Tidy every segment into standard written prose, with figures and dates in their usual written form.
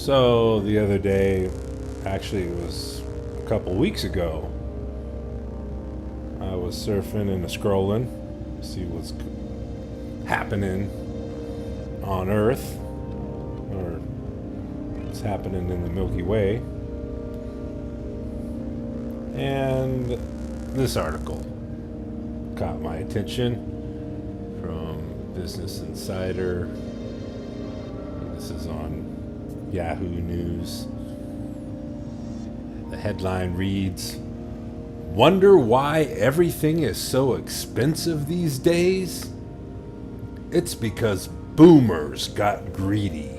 So the other day, actually it was a couple weeks ago, I was surfing and scrolling, see what's happening on Earth, or what's happening in the Milky Way. And this article caught my attention from Business Insider. This is on Yahoo News. The headline reads, "Wonder why everything is so expensive these days? It's because boomers got greedy."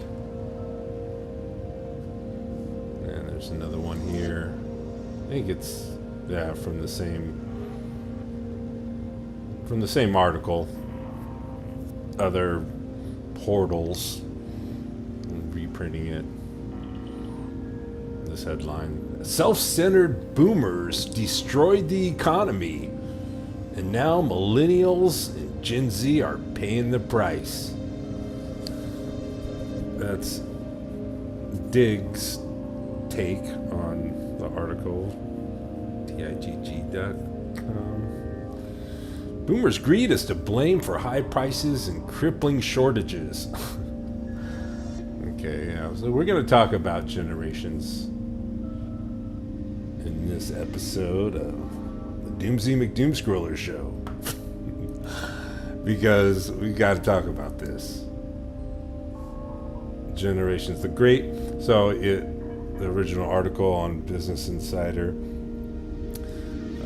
And there's another one here. I think it's from the same article. Other portals reprinting it. This headline: "Self-centered boomers destroyed the economy, and now millennials and Gen Z are paying the price." That's Dig's take on the article, TIGG.com. Boomers' greed is to blame for high prices and crippling shortages. Okay, so we're going to talk about generations in this episode of the Doomsy McDoomscroller show. Because we got to talk about this. Generations, the original article on Business Insider,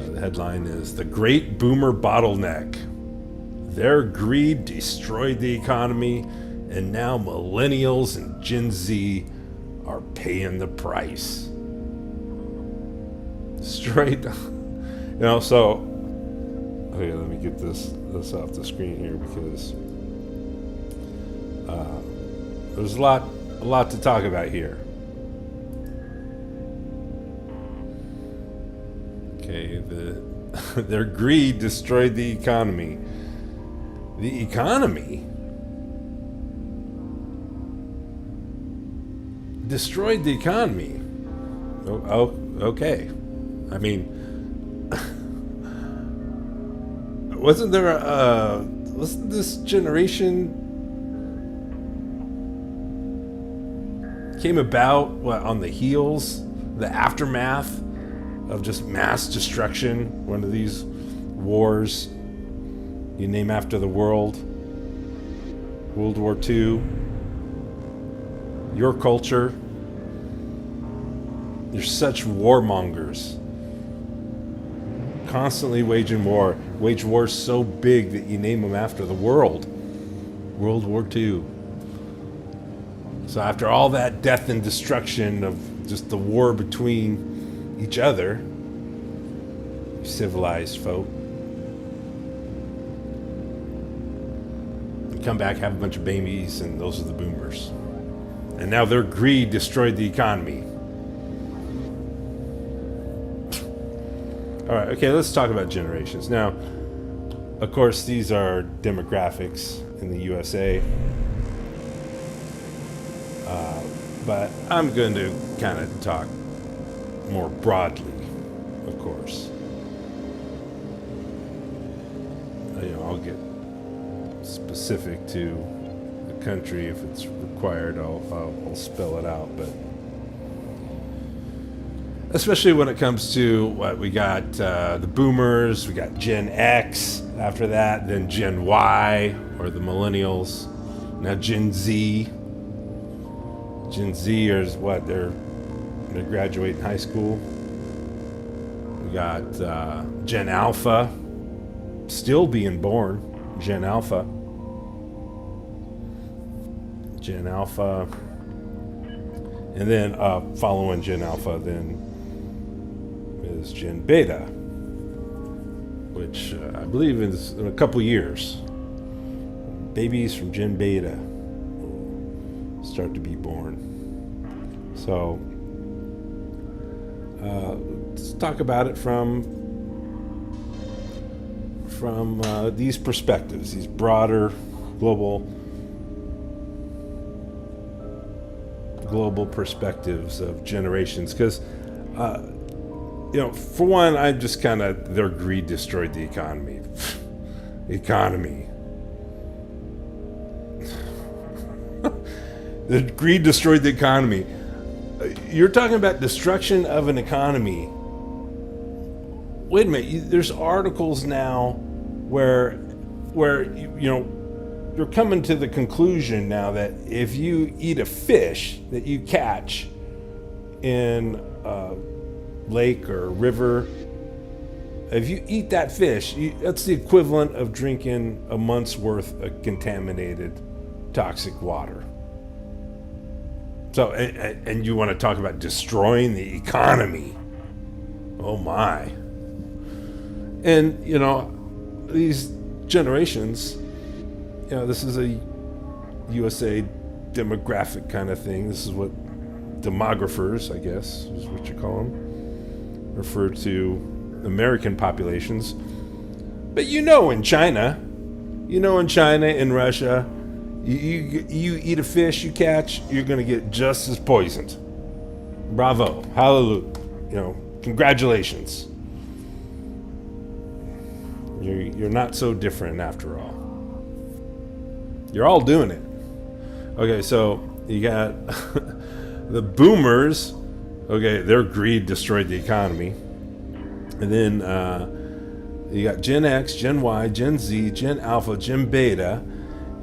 the headline is "The Great Boomer Bottleneck. Their greed destroyed the economy, and now millennials and Gen Z are paying the price." Straight, so, okay, let me get this off the screen here, because there's a lot to talk about here. Okay, their greed destroyed the economy. The economy destroyed the economy. Oh, okay. I mean, wasn't this generation came about on the heels, the aftermath of just mass destruction, one of these wars you name after the World War II, your culture. You're such warmongers, constantly waging war, wage wars so big that you name them after the World War II. So after all that death and destruction of just the war between each other, civilized folk, you come back, have a bunch of babies, and those are the boomers. And now their greed destroyed the economy. All right, okay, let's talk about generations. Now, of course, these are demographics in the USA. But I'm going to kind of talk more broadly, of course. I'll get specific to the country if it's required. I'll spell it out, but especially when it comes to what we got, the boomers, we got Gen X after that, then Gen Y, or the millennials, now Gen Z. Gen Z is what, they're graduating high school. We got Gen Alpha, still being born, Gen Alpha. And then following Gen Alpha then is Gen Beta, which I believe is in a couple years. Babies from Gen Beta will start to be born. So let's talk about it from these perspectives, these broader global global perspectives of generations, because for one, I just kind of, their greed destroyed the economy. Economy. The greed destroyed the economy. You're talking about destruction of an economy. Wait a minute. There's articles now where you're coming to the conclusion now that if you eat a fish that you catch in a lake or a river, if you eat that fish, that's the equivalent of drinking a month's worth of contaminated toxic water. So, and you want to talk about destroying the economy. Oh my. And, these generations, this is a USA demographic kind of thing. This is what demographers, I guess, is what you call them, refer to American populations. But in China, in Russia, you eat a fish you catch, you're going to get just as poisoned. Bravo. Hallelujah. Congratulations. You're not so different after all. You're all doing it. Okay, so you got the boomers. Okay, their greed destroyed the economy. And then you got Gen X, Gen Y, Gen Z, Gen Alpha, Gen Beta.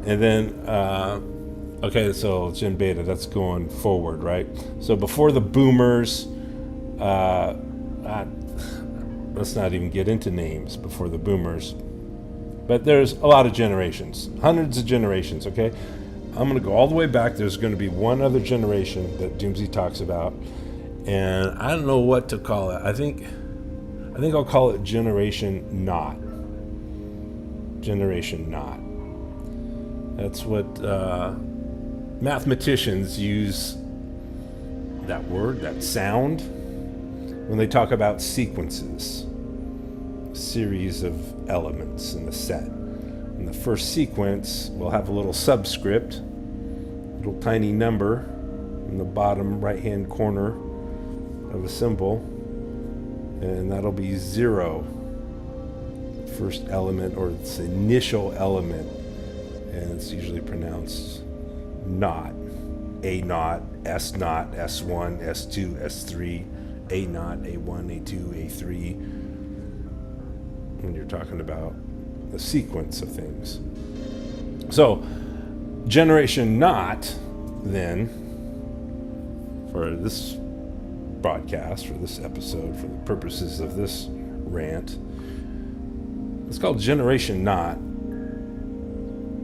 And then, so Gen Beta, that's going forward, right? So before the boomers, let's not even get into names before the boomers. But there's a lot of generations, hundreds of generations, okay? I'm going to go all the way back. There's going to be one other generation that Doomsy talks about. And I don't know what to call it. I think I'll call it Generation Not. Generation Not. That's what mathematicians use, that word, that sound, when they talk about sequences, a series of elements in the set. And the first sequence will have a little subscript, a little tiny number in the bottom right-hand corner of a symbol, and that'll be 0, first element, or its initial element. And it's usually pronounced not. A naught, S naught, S1, S2, S3, A naught, A1, A2, A3. When you're talking about the sequence of things. So, Generation Not, then, for this broadcast, for this episode, for the purposes of this rant, it's called Generation Not.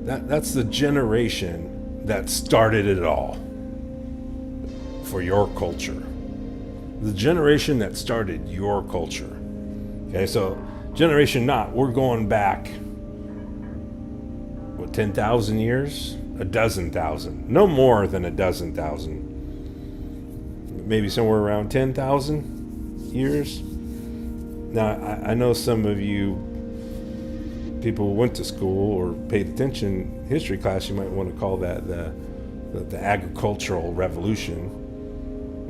That's the generation that started it all for your culture. The generation that started your culture. Okay, so Generation Not, we're going back, 10,000 years? 12,000. No more than 12,000. Maybe somewhere around 10,000 years. Now, I know some of you people who went to school or paid attention history class, you might want to call that the agricultural revolution,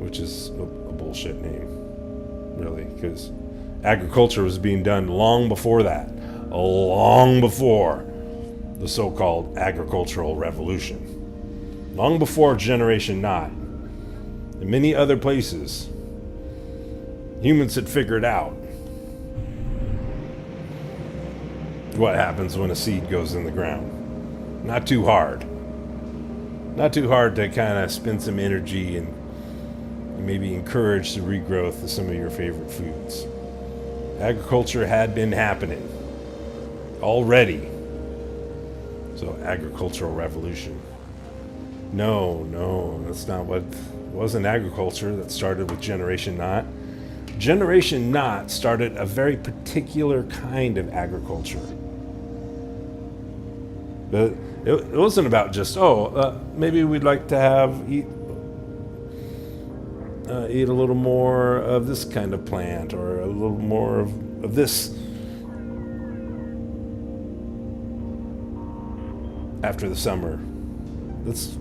which is a bullshit name, really, because agriculture was being done long before that, long before the so-called agricultural revolution, long before Generation Not. In many other places, humans had figured out what happens when a seed goes in the ground. Not too hard. Not too hard to kind of spend some energy and maybe encourage the regrowth of some of your favorite foods. Agriculture had been happening already. So, agricultural revolution. No, that's not what. It wasn't agriculture that started with Generation Not. Generation Not started a very particular kind of agriculture. But it wasn't about just, maybe we'd like to eat a little more of this kind of plant, or a little more of this after the summer. Let's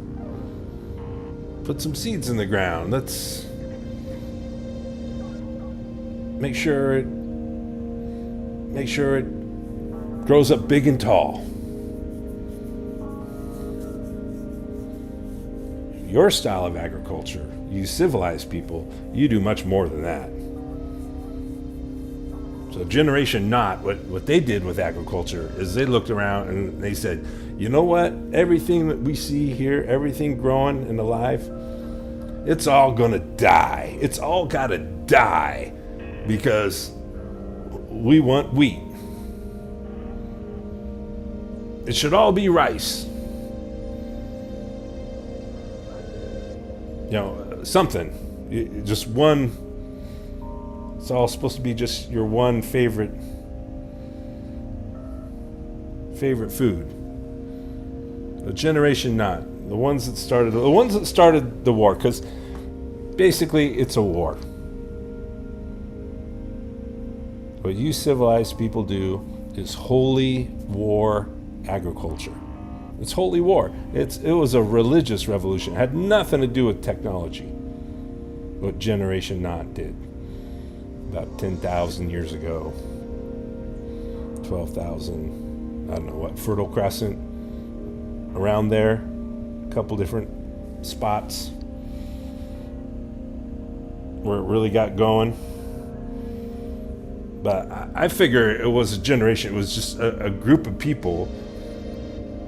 put some seeds in the ground. Let's make sure it grows up big and tall. Your style of agriculture, you civilized people, you do much more than that. So Generation Not, what they did with agriculture is they looked around and they said, you know what? Everything that we see here, everything growing and alive, it's all gonna die. It's all gotta die because we want wheat. It should all be rice. Something. Just one. It's all supposed to be just your one favorite food. The Generation Not. The ones that started the war, because basically it's a war. What you civilized people do is holy war agriculture. It's holy war. It was a religious revolution. It had nothing to do with technology. What Generation Not did about 10,000 years ago, 12,000, I don't know what, Fertile Crescent, around there, a couple different spots where it really got going. But I figure it was a generation, it was just a group of people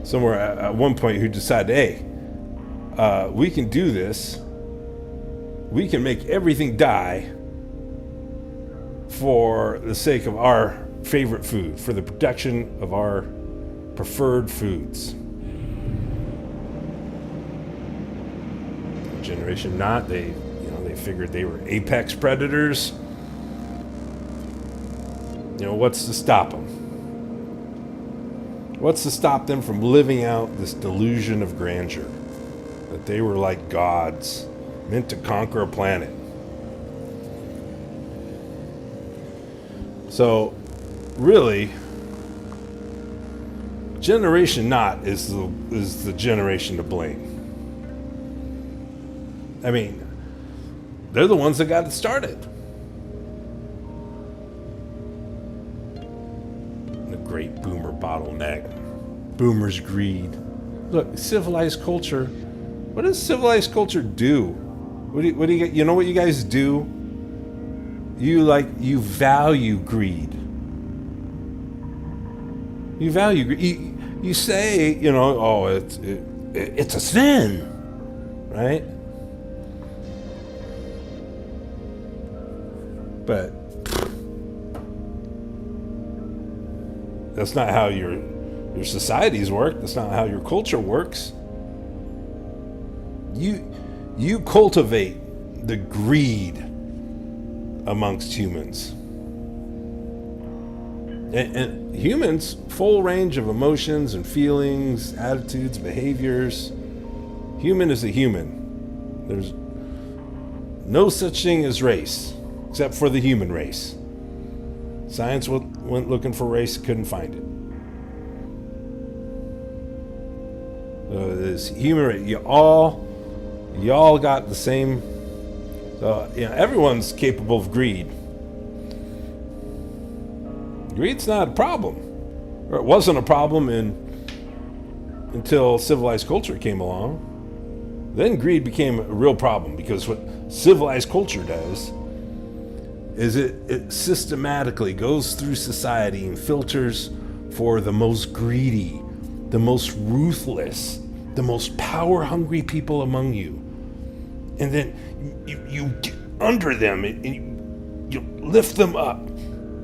somewhere at one point who decided, hey, we can do this. We can make everything die for the sake of our favorite food, for the production of our preferred foods. Generation Not, they figured they were apex predators. What's to stop them? What's to stop them from living out this delusion of grandeur? That they were like gods, meant to conquer a planet. So, really, Generation Not is the generation to blame. I mean, they're the ones that got it started. The great boomer bottleneck. Boomer's greed. Look, civilized culture. What does civilized culture do? What do you you know what you guys do? You value greed. You value greed. You say, it's a sin, right? But that's not how your societies work. That's not how your culture works. You cultivate the greed amongst humans. And humans, full range of emotions and feelings, attitudes, behaviors. Human is a human. There's no such thing as race, except for the human race. Science went looking for race, couldn't find it. This human race, you all got the same. So everyone's capable of greed. Greed's not a problem, or it wasn't a problem until civilized culture came along. Then greed became a real problem, because what civilized culture does is it systematically goes through society and filters for the most greedy, the most ruthless, the most power-hungry people among you. And then you get under them and you lift them up,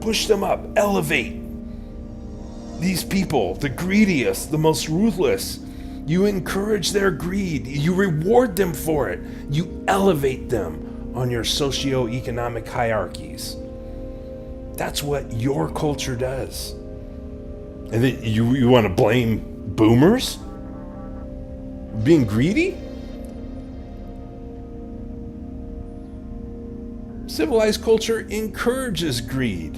push them up, elevate these people, the greediest, the most ruthless. You encourage their greed. You reward them for it. You elevate them on your socio-economic hierarchies. That's what your culture does. And then you want to blame boomers? Being greedy? Civilized culture encourages greed.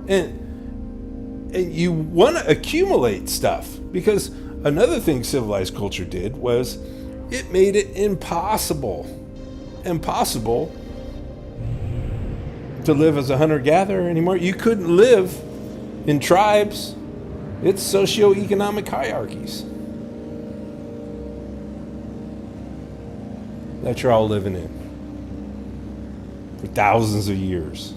And you want to accumulate stuff, because Another thing civilized culture did was it made it impossible to live as a hunter-gatherer anymore. You couldn't live in tribes. It's socioeconomic hierarchies that you're all living in for thousands of years.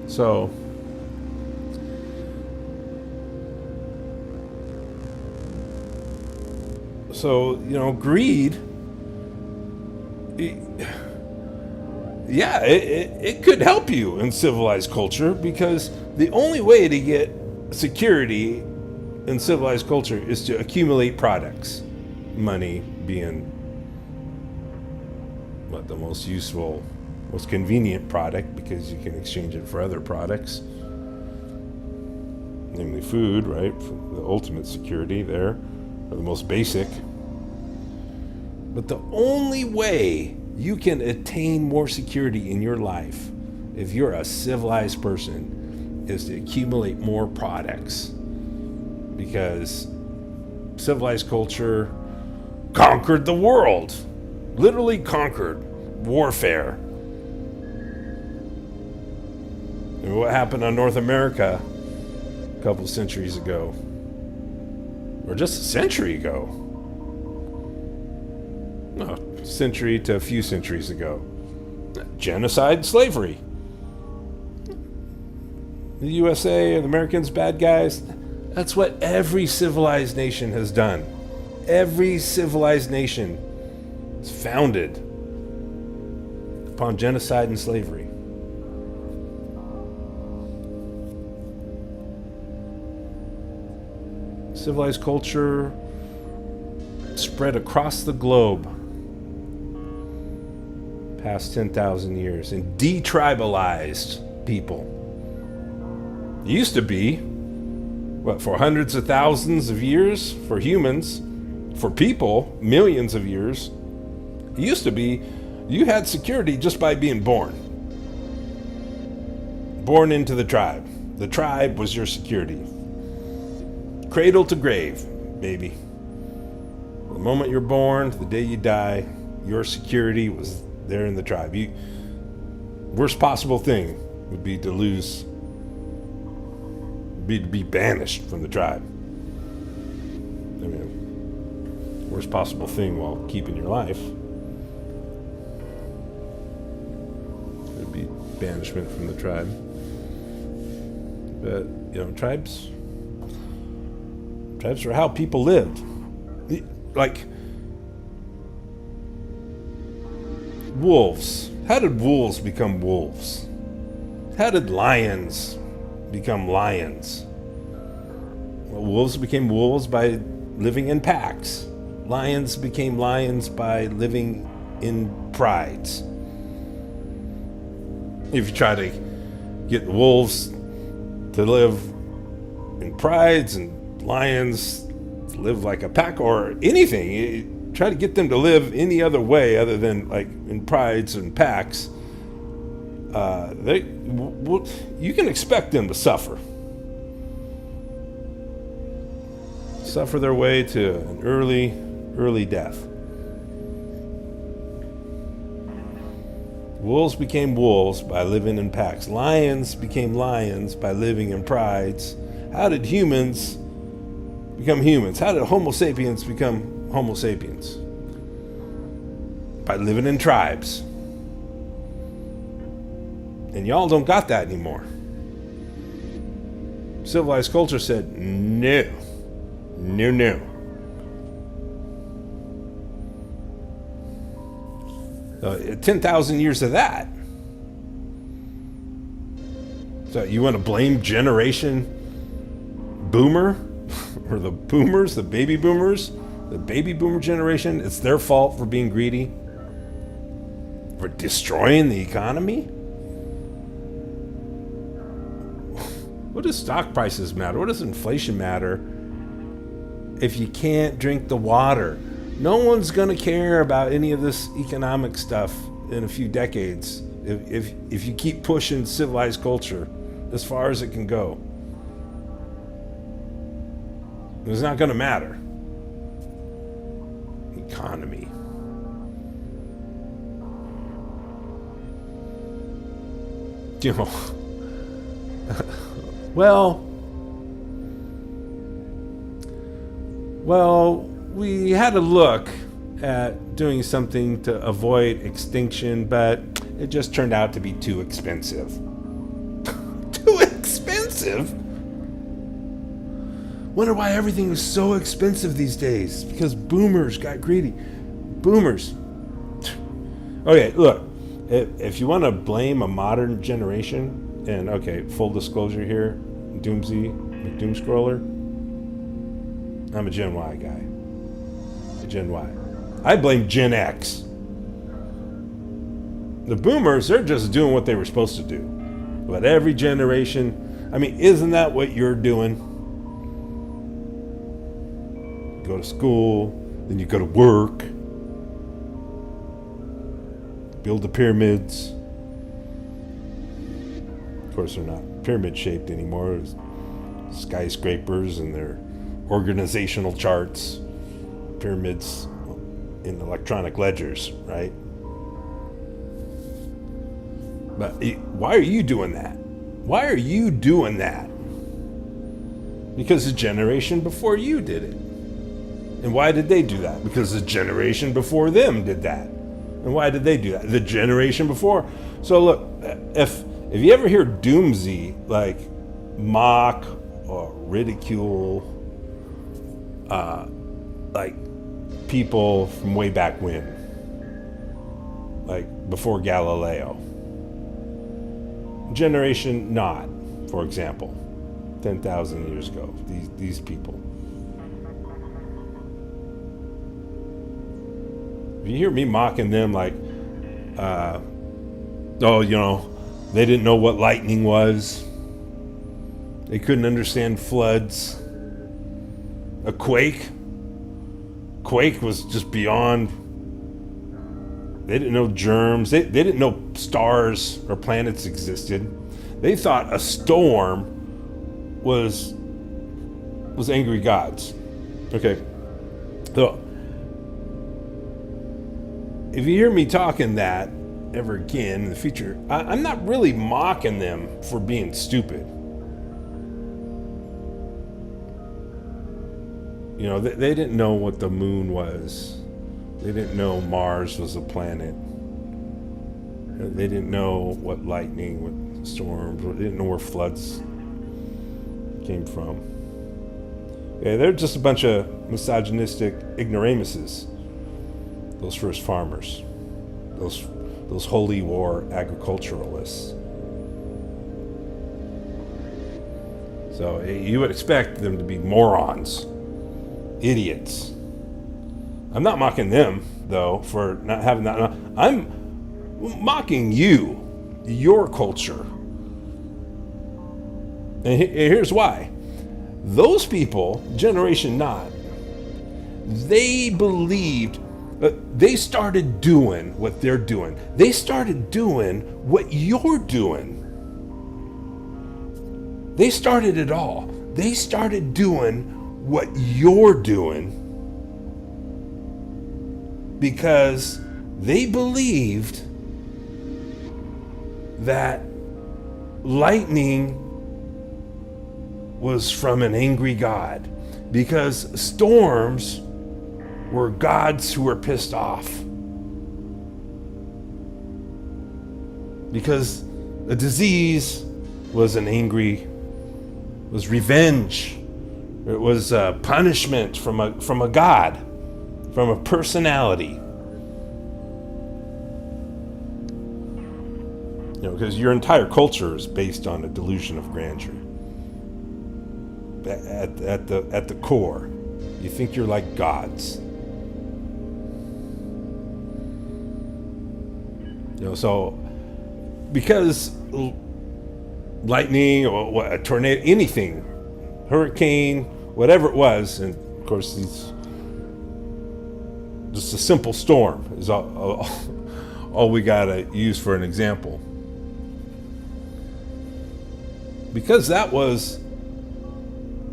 So greed, it could help you in civilized culture, because the only way to get security in civilized culture is to accumulate products. Money being the most useful, most convenient product, because you can exchange it for other products, namely food, right? For the ultimate security there, or the most basic. But the only way you can attain more security in your life, if you're a civilized person, is to accumulate more products. Because civilized culture conquered the world. Literally conquered. Warfare. And what happened on North America a couple of centuries ago? Or just a century ago? No, century to a few centuries ago. Genocide, slavery. The USA and the Americans, bad guys. That's what every civilized nation has done. Every civilized nation is founded upon genocide and slavery. Civilized culture spread across the globe past 10,000 years and detribalized people. It used to be, for hundreds of thousands of years for humans, for people, millions of years. It used to be you had security just by being born. Born into the tribe. The tribe was your security. Cradle to grave, baby. The moment you're born, the day you die, your security was there in the tribe. Worst possible thing would be to be banished from the tribe. I mean, worst possible thing while keeping your life would be banishment from the tribe. But tribes are how people lived. Like wolves. How did wolves become wolves? How did lions become lions? Well, wolves became wolves by living in packs. Lions became lions by living in prides. If you try to get wolves to live in prides and lions to live like a pack or anything, you try to get them to live any other way other than like in prides and packs, you can expect them to suffer their way to an early death. Wolves became wolves by living in packs. Lions became lions by living in prides. How did humans become humans? How did Homo sapiens become Homo sapiens? By living in tribes. And y'all don't got that anymore. Civilized culture said, no. 10,000 years of that. So you want to blame generation boomer or the boomers, the baby boomers, the baby boomer generation? It's their fault for being greedy, for destroying the economy? What does stock prices matter? What does inflation matter if you can't drink the water? No one's going to care about any of this economic stuff in a few decades if you keep pushing civilized culture as far as it can go. It's not going to matter. Economy. You know, well, we had a look at doing something to avoid extinction, but it just turned out to be too expensive. Too expensive? Wonder why everything is so expensive these days. Because boomers got greedy. Boomers. Okay, look. If you want to blame a modern generation, and okay, full disclosure here, Doomsy McDoomscroller, I'm a Gen Y guy. A Gen Y. I blame Gen X. The boomers, they're just doing what they were supposed to do. But every generation, I mean, isn't that what you're doing? Go to school, then you go to work, build the pyramids. Of course, they're not pyramid shaped anymore. It's skyscrapers and their organizational charts, pyramids in electronic ledgers, right? But why are you doing that? Why are you doing that? Because the generation before you did it. And why did they do that? Because the generation before them did that. And why did they do that? The generation before. So look, if you ever hear Doomsy like mock or ridicule like people from way back when, like before Galileo, Generation Not, for example, 10,000 years ago, these people. You hear me mocking them like, oh, you know, they didn't know what lightning was. They couldn't understand floods. A quake was just beyond. They didn't know germs. They didn't know stars or planets existed. They thought a storm was angry gods. Okay, so if you hear me talking that ever again in the future, I'm not really mocking them for being stupid. You know, they didn't know what the moon was. They didn't know Mars was a planet. They didn't know what lightning, what storms, they didn't know where floods came from. Yeah, they're just a bunch of misogynistic ignoramuses. Those first farmers, those holy war agriculturalists. So you would expect them to be morons, idiots. I'm not mocking them though for not having that. I'm mocking you, your culture. And here's why. Those people, Generation Not, they believed. They started doing what they're doing. They started doing what you're doing. They started it all. They started doing what you're doing because they believed that lightning was from an angry God, because storms were gods who were pissed off, because a disease was was revenge. It was punishment from a god, from a personality. You know, because your entire culture is based on a delusion of grandeur. At the core, you think you're like gods. You know, so because lightning or a tornado, anything, hurricane, whatever it was, and of course just a simple storm is all all we gotta use for an example. Because that was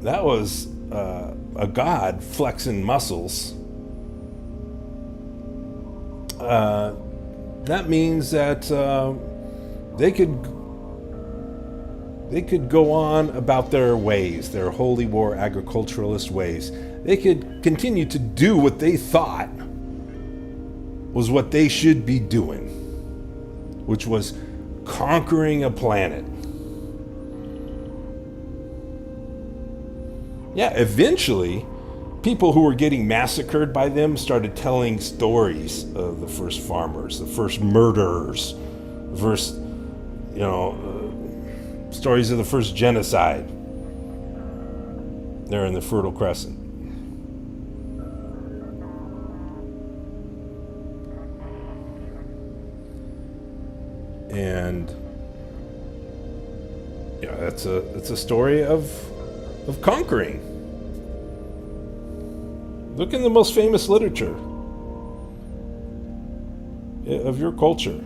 a god flexing muscles. That means that they could go on about their ways, their holy war agriculturalist ways. They could continue to do what they thought was what they should be doing, which was conquering a planet. Yeah, eventually, people who were getting massacred by them started telling stories of the first farmers, the first murderers, the first, stories of the first genocide there in the Fertile Crescent. And it's a story of conquering. Look in the most famous literature of your culture.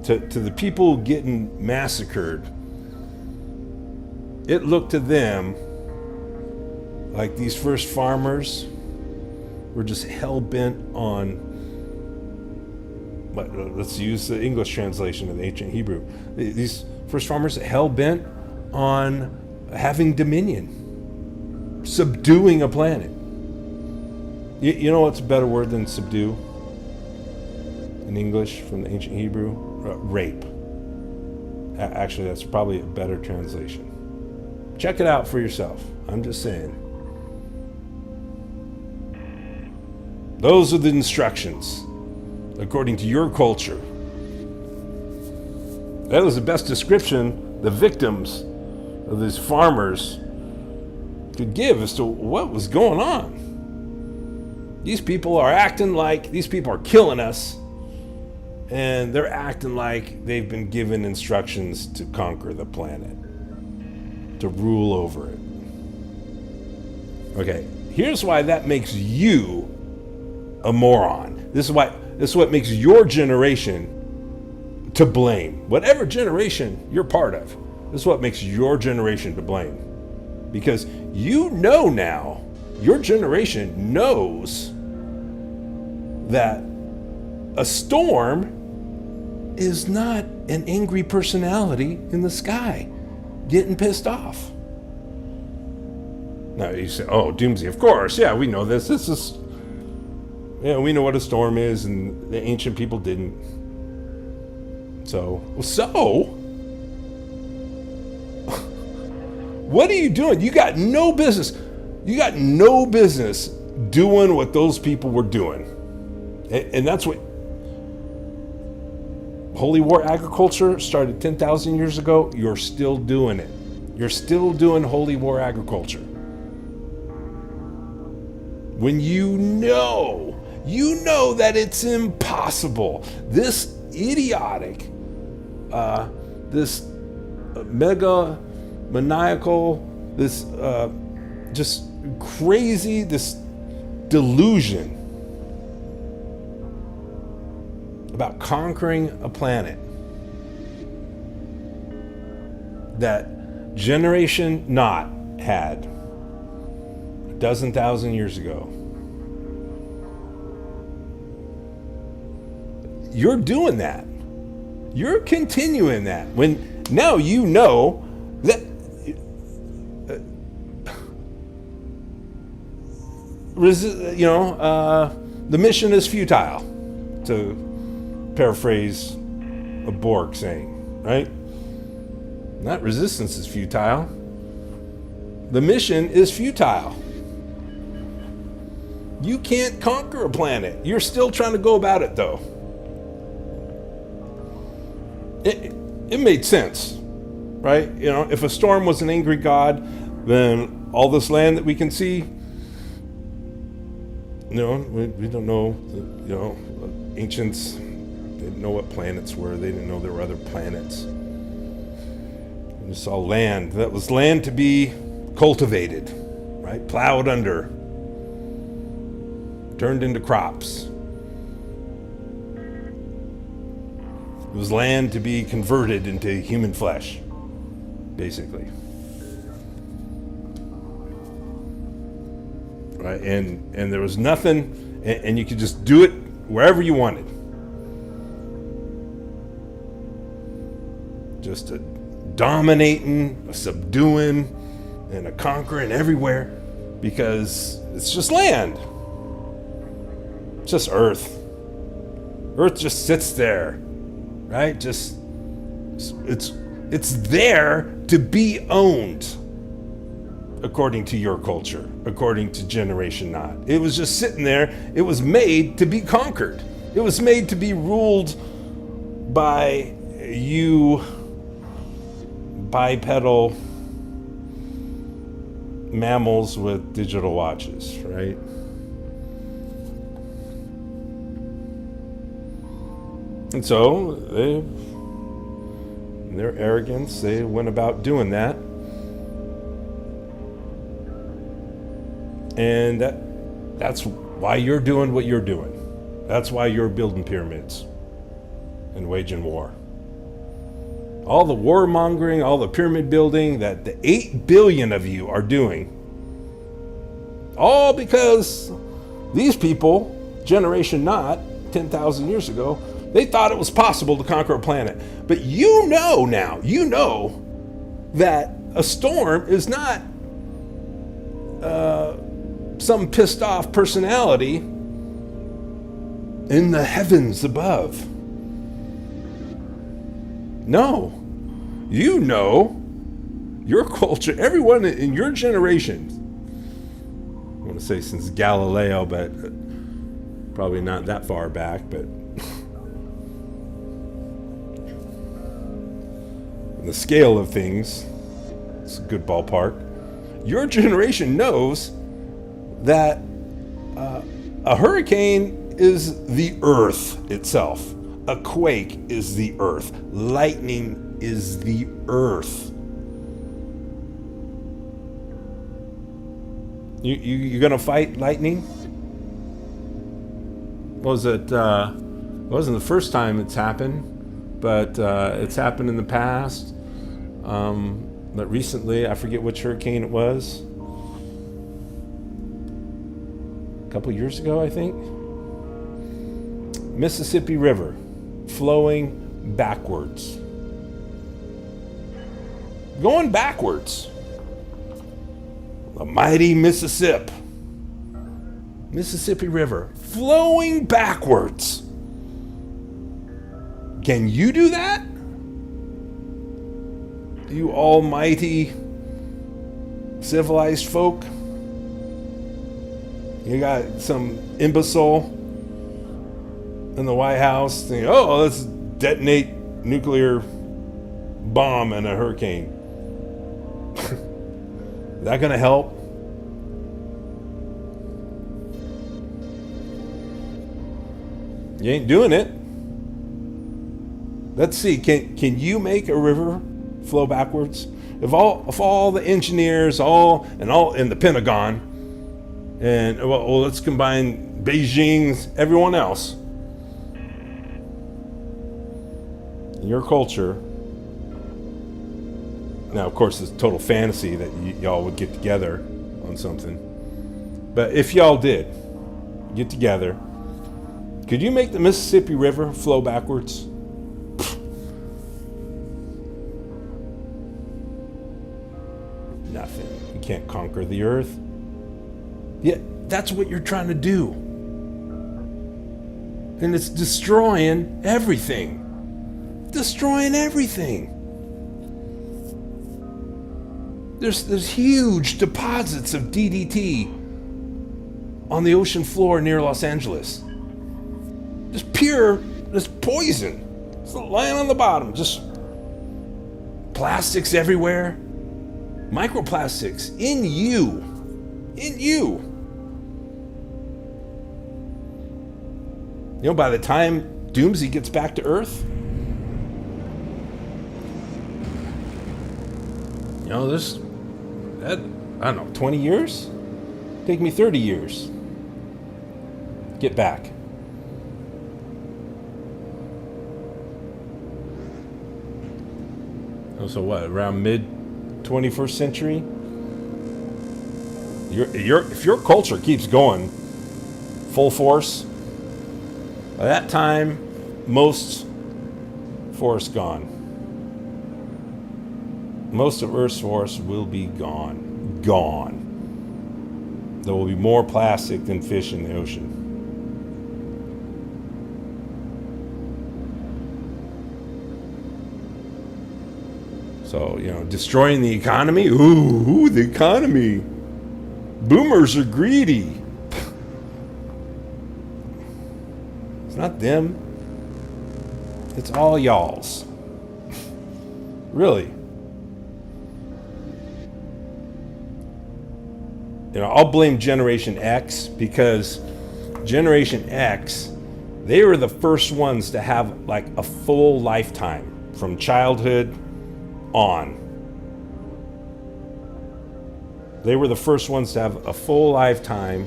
To the people getting massacred, it looked to them like these first farmers were just hell-bent on, let's use the English translation of the ancient Hebrew. These first farmers hell-bent on having dominion, subduing a planet. You know what's a better word than subdue in English from the ancient Hebrew? Rape. Actually, that's probably a better translation. Check it out for yourself. I'm just saying. Those are the instructions, according to your culture. That was the best description the victims of these farmers could give as to what was going on. These people are killing us, and they're acting like they've been given instructions to conquer the planet, to rule over it. Okay, here's why that makes you a moron. This is what makes your generation to blame. Whatever generation you're part of, this is what makes your generation to blame. Because now, your generation knows that a storm is not an angry personality in the sky getting pissed off. Now you say, oh, Doomsy, of course, yeah, we know this. This is, we know what a storm is, and the ancient people didn't. So, what are you doing? You got no business doing what those people were doing. And that's what Holy War agriculture started 10,000 years ago. You're still doing it. You're still doing Holy War agriculture. When you know that it's impossible. This idiotic, this mega maniacal, this just crazy, this delusion about conquering a planet that Generation Not had 12,000 years ago. You're doing that. You're continuing that. When now you know that the mission is futile, to paraphrase a Borg saying, right? Not resistance is futile. The mission is futile. You can't conquer a planet. You're still trying to go about it, though. It made sense, right? If a storm was an angry god, then all this land that we can see, we don't know. Ancients didn't know what planets were. They didn't know there were other planets. We just saw land. That was land to be cultivated, right? Plowed under. turned into crops. It was land to be converted into human flesh, basically. Right? And there was nothing, and you could just do it wherever you wanted. Just a dominating, a subduing, and a conquering everywhere, because it's just land. It's just earth. Earth just sits there, right? Just it's there to be owned, according to your culture, according to Generation Not. It was just sitting there. It was made to be conquered. It was made to be ruled by you bipedal mammals with digital watches, right? And so they, in their arrogance, they went about doing that. And that's why you're doing what you're doing. That's why you're building pyramids and waging war. All the warmongering, all the pyramid building that the 8 billion of you are doing, all because these people, Generation Not, 10,000 years ago, they thought it was possible to conquer a planet. But you know now, that a storm is not some pissed off personality in the heavens above. No, you know, your culture, everyone in your generation, I want to say since Galileo, but probably not that far back, but in the scale of things, it's a good ballpark. Your generation knows that a hurricane is the earth itself. A quake is the earth. Lightning is the earth. You gonna fight lightning? It wasn't the first time it's happened, but it's happened in the past. But recently, I forget which hurricane it was. A couple years ago, I think. Mississippi River flowing backwards. Going backwards. The mighty Mississippi River flowing backwards. Can you do that? You almighty civilized folk? You got some imbecile in the White House thinking, oh, let's detonate nuclear bomb in a hurricane. Is that going to help? You ain't doing it. Let's see, can you make a river flow backwards? If all the engineers, all in the Pentagon, and well, let's combine Beijing's, everyone else, your culture. Now, of course, it's total fantasy that y'all would get together on something. But if y'all did get together, could you make the Mississippi River flow backwards? Nothing. You can't conquer the earth. Yeah, that's what you're trying to do. And it's destroying everything. Destroying everything. There's huge deposits of DDT on the ocean floor near Los Angeles. Just pure, just poison. It's lying on the bottom. Just plastics everywhere. Microplastics in you. In you. You know, by the time Doomsy gets back to Earth, you know, I don't know, 20 years? Take me 30 years. Get back. Oh, so what? Around mid 21st century? If your culture keeps going full force, by that time, most forest gone. Most of Earth's forest will be gone. Gone. There will be more plastic than fish in the ocean. So, destroying the economy? Ooh, the economy. Boomers are greedy. It's not them. It's all y'alls. Really. I'll blame Generation X because Generation X, they were the first ones to have like a full lifetime from childhood on. They were the first ones to have a full lifetime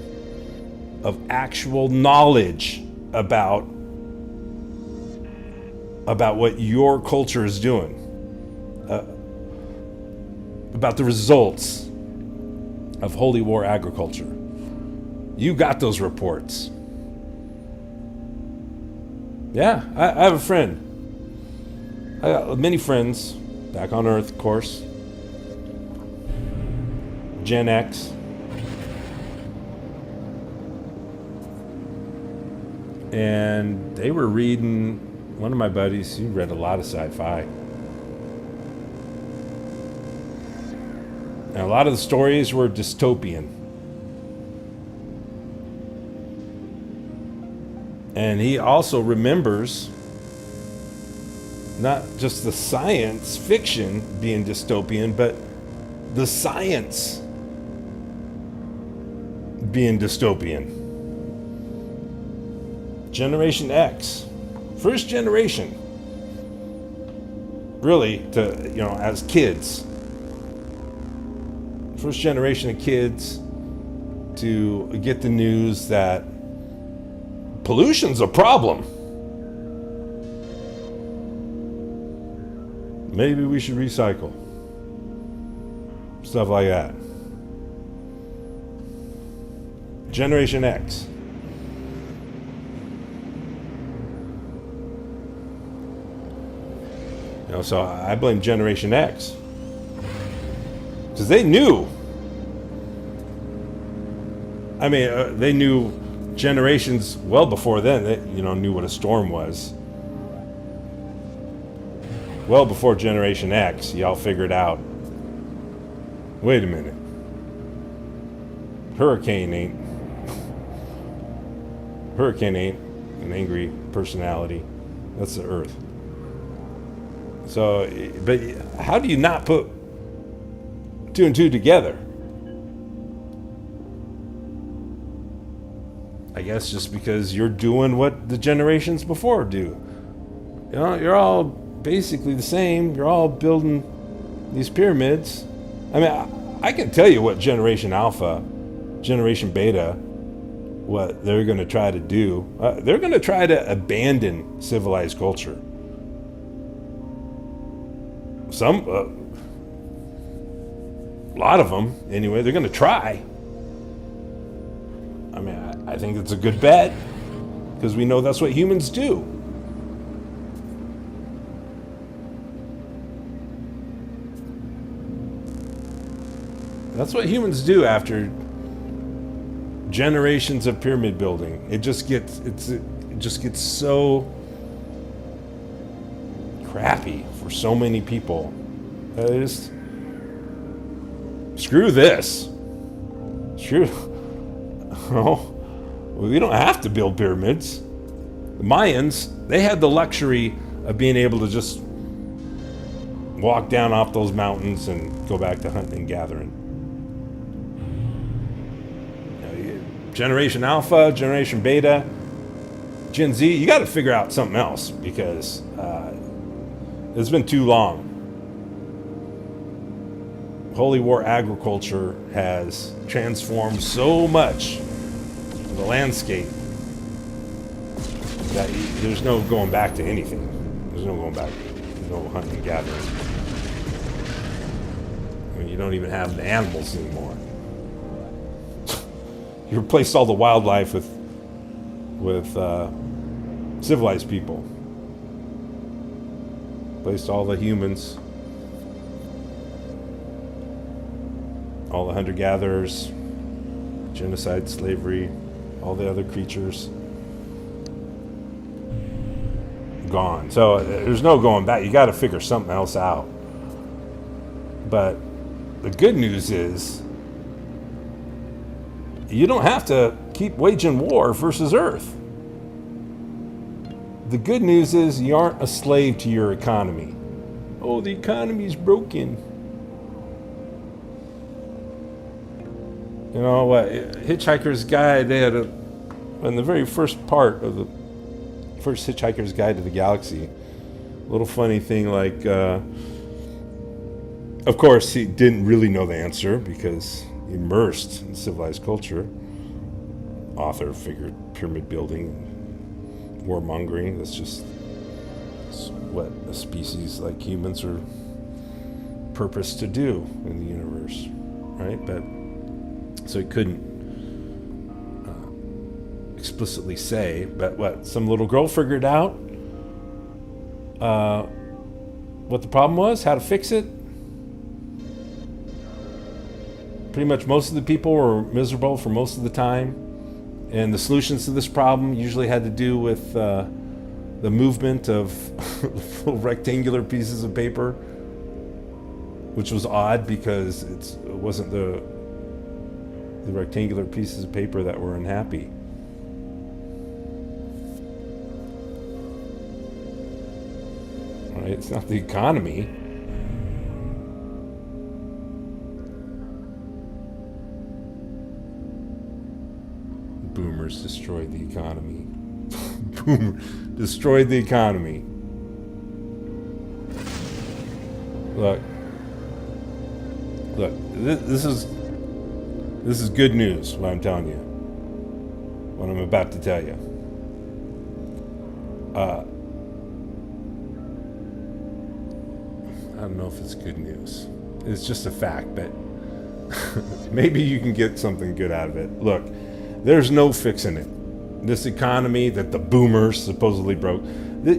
of actual knowledge about what your culture is doing, about the results of holy war agriculture. You got those reports. Yeah, I have a friend. I got many friends back on Earth, of course. Gen X. And they were reading, one of my buddies, he read a lot of sci-fi. And a lot of the stories were dystopian. And he also remembers not just the science fiction being dystopian, but the science being dystopian. Generation X, first generation, really, as kids. First generation of kids to get the news that pollution's a problem. Maybe we should recycle. Stuff like that. Generation X. So I blame Generation X. Because they knew. I mean, they knew generations well before then. They, knew what a storm was. Well before Generation X, y'all figured out, wait a minute. Hurricane ain't an angry personality. That's the Earth. So, but how do you not put two and two together? I guess just because you're doing what the generations before do. You're all basically the same. You're all building these pyramids. I mean, I can tell you what Generation Alpha, Generation Beta, what they're going to try to do. They're going to try to abandon civilized culture. A lot of them, anyway, they're going to try. I mean, I think it's a good bet because we know that's what humans do. That's what humans do after generations of pyramid building. It just gets so crappy for so many people. Just screw this. We don't have to build pyramids. The Mayans, they had the luxury of being able to just walk down off those mountains and go back to hunting and gathering. Generation Alpha, Generation Beta, Gen Z, you got to figure out something else because it's been too long. Holy war agriculture has transformed so much of the landscape that there's no going back to anything. There's no going back. There's no hunting and gathering. I mean, you don't even have the animals anymore. You replaced all the wildlife with civilized people. Replaced all the humans, all the hunter-gatherers, genocide, slavery, all the other creatures. Gone. So there's no going back. You got to figure something else out. But the good news is you don't have to keep waging war versus Earth. The good news is you aren't a slave to your economy. Oh, the economy's broken. You know what? Hitchhiker's Guide, they had in the very first part of the first Hitchhiker's Guide to the Galaxy, a little funny thing like, of course, he didn't really know the answer because immersed in civilized culture. Author figured pyramid building, warmongering, that's what a species like humans are purposed to do in the universe, right? But so he couldn't explicitly say, but what some little girl figured out what the problem was, how to fix it. Pretty much most of the people were miserable for most of the time, and the solutions to this problem usually had to do with the movement of little rectangular pieces of paper, which was odd because it wasn't the rectangular pieces of paper that were unhappy. Right? It's not the economy. Boomers destroyed the economy. Boomer destroyed the economy. Look, this is good news, what I'm telling you. What I'm about to tell you. I don't know if it's good news. It's just a fact, but maybe you can get something good out of it. Look, there's no fixing it. This economy that the boomers supposedly broke,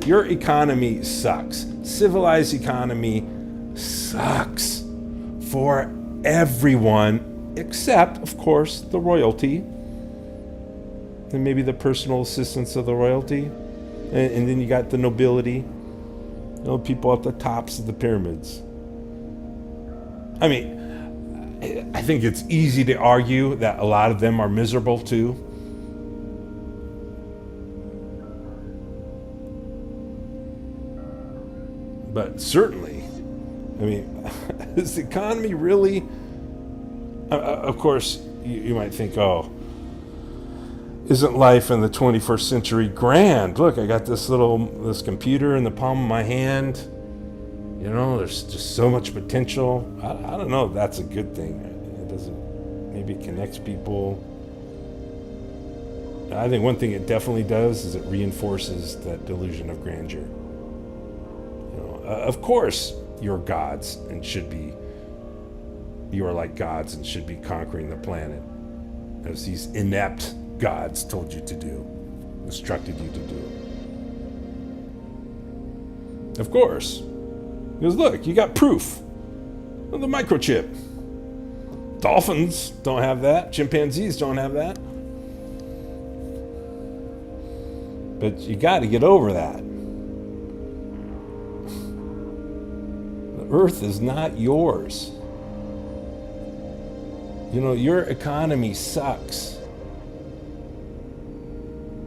your economy sucks. Civilized economy sucks for everyone, except, of course, the royalty, and maybe the personal assistance of the royalty, and then you got the nobility, people at the tops of the pyramids. I mean, I think it's easy to argue that a lot of them are miserable too. But certainly, I mean, is the economy really? Of course, you might think, oh, isn't life in the 21st century grand? Look, I got this computer in the palm of my hand. There's just so much potential. I don't know if that's a good thing. It doesn't, maybe it connects people. I think one thing it definitely does is it reinforces that delusion of grandeur. Of course, you're gods and you are like gods and should be conquering the planet, as these inept gods told you to do, instructed you to do. Of course. Because look, you got proof of the microchip. Dolphins don't have that. Chimpanzees don't have that. But you got to get over that. The Earth is not yours. Your economy sucks.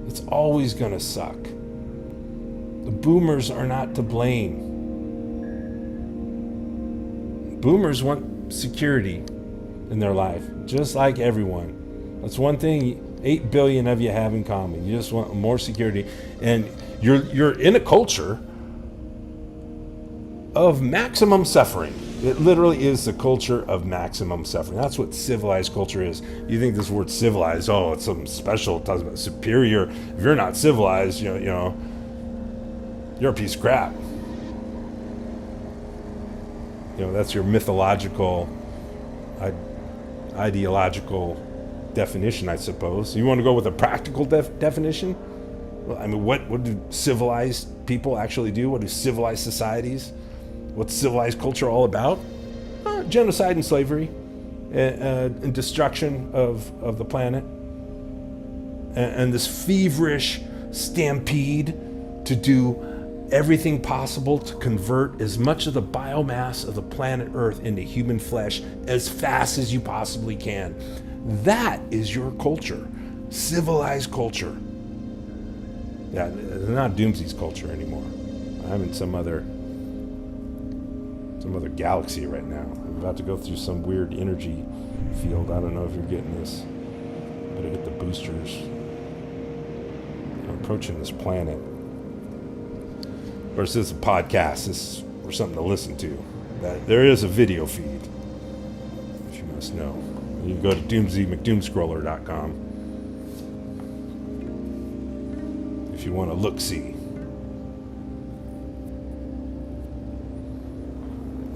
It's always going to suck. The boomers are not to blame. Boomers want security in their life, just like everyone. That's one thing 8 billion of you have in common. You just want more security. And you're in a culture of maximum suffering. It literally is the culture of maximum suffering. That's what civilized culture is. You think this word civilized, oh, it's something special. It talks about superior. If you're not civilized, you know, you're a piece of crap. You know, that's your mythological, ideological definition, I suppose. You want to go with a practical definition? Well, I mean, what do civilized people actually do? What do civilized societies? What's civilized culture all about? Genocide and slavery, and destruction of the planet, and this feverish stampede to do everything possible to convert as much of the biomass of the planet Earth into human flesh as fast as you possibly can. That is your culture, civilized culture. Yeah, it's not Doomsy's culture anymore. I'm in some other galaxy right now. I'm about to go through some weird energy field. I don't know if you're getting this. Better get the boosters. I'm approaching this planet. Of course, this is a podcast. This is for something to listen to. There is a video feed, if you must know. You can go to Doomsy McDoomscroller.com if you want to look-see.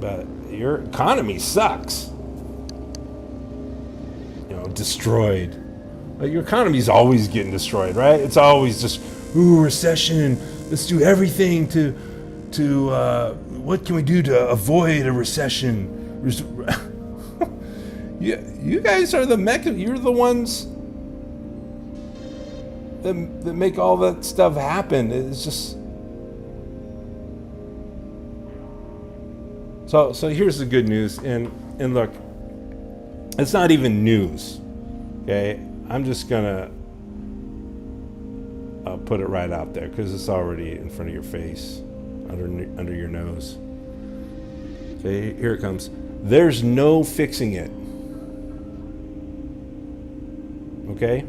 But your economy sucks. You know, destroyed. But your economy's always getting destroyed, right? It's always just, recession. Let's do everything to what can we do to avoid a recession? You guys are the you're the ones that make all that stuff happen. It's just so here's the good news, and look, it's not even news. Okay, I'm just gonna put it right out there because it's already in front of your face, under your nose. Okay, here it comes. There's no fixing it. Okay?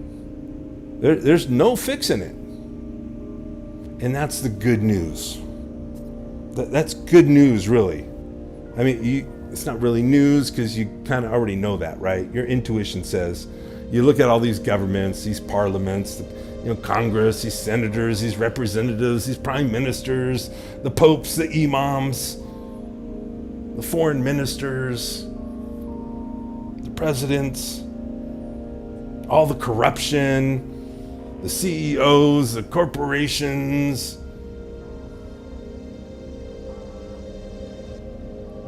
There's no fixing it. And that's the good news. That's good news, really. I mean, it's not really news because you kind of already know that, right? Your intuition says, you look at all these governments, these parliaments, Congress, these senators, these representatives, these prime ministers, the popes, the imams, the foreign ministers, the presidents, all the corruption, the CEOs, the corporations.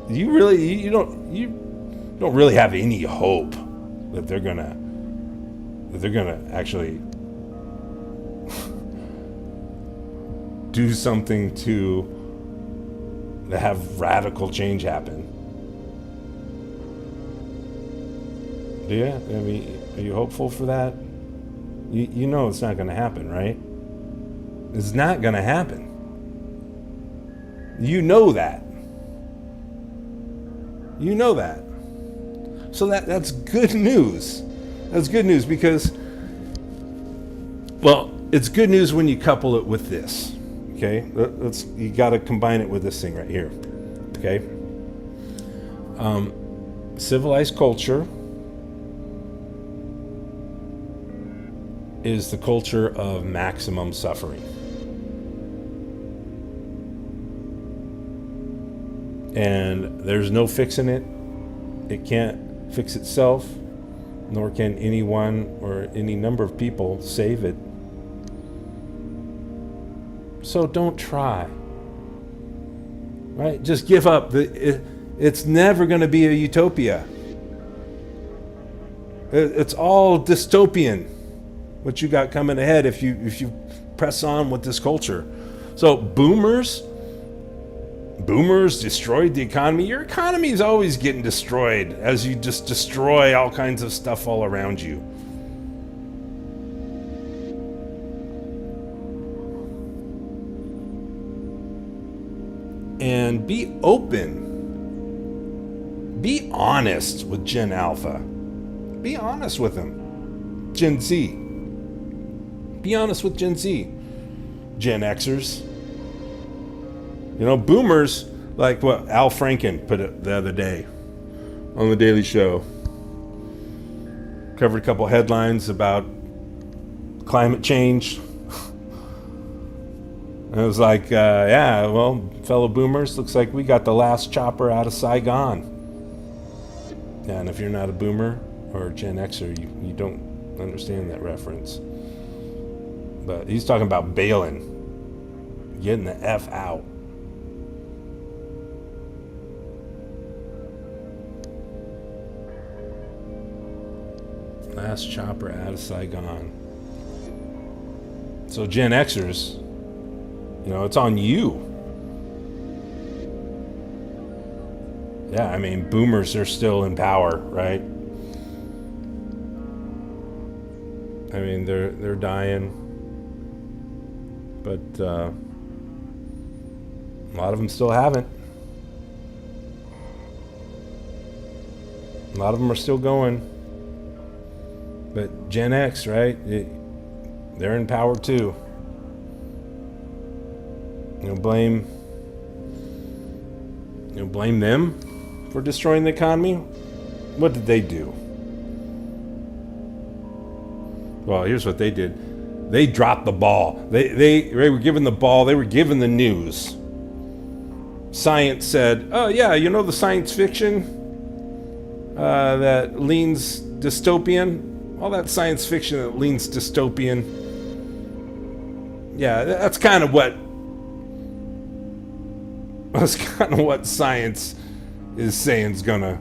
You don't really have any hope that they're gonna actually do something to have radical change happen. Do you? I mean, are you hopeful for that? You know it's not going to happen, right? It's not going to happen. You know that. You know that. So that's good news. That's good news because, well, it's good news when you couple it with this. Okay, you got to combine it with this thing right here. Okay, civilized culture is the culture of maximum suffering, and there's no fixing it. It can't fix itself, nor can anyone or any number of people save it. So don't try, right? Just give up. It's never going to be a utopia. It's all dystopian, what you got coming ahead if you press on with this culture. So boomers destroyed the economy. Your economy is always getting destroyed as you just destroy all kinds of stuff all around you. And be open. Be honest with Gen Alpha. Be honest with them. Gen Z. Be honest with Gen Z. Gen Xers. Boomers, Like what Al Franken put it the other day on the Daily Show. Covered a couple headlines about climate change. And it was like, yeah, well, fellow boomers, looks like we got the last chopper out of Saigon. Yeah, and if you're not a boomer or Gen Xer, you don't understand that reference. But he's talking about bailing, getting the F out. Last chopper out of Saigon. So Gen Xers, it's on you. Yeah, I mean, boomers are still in power, right? I mean, they're dying, but a lot of them still haven't. A lot of them are still going. But Gen X, right? They're in power too. Blame them for destroying the economy. What did they do? Well, here's what they did. They dropped the ball. They were given the ball. They were given the news. Science said, oh yeah, the science fiction that leans dystopian, all that science fiction that leans dystopian. Yeah, that's kind of what science is saying is gonna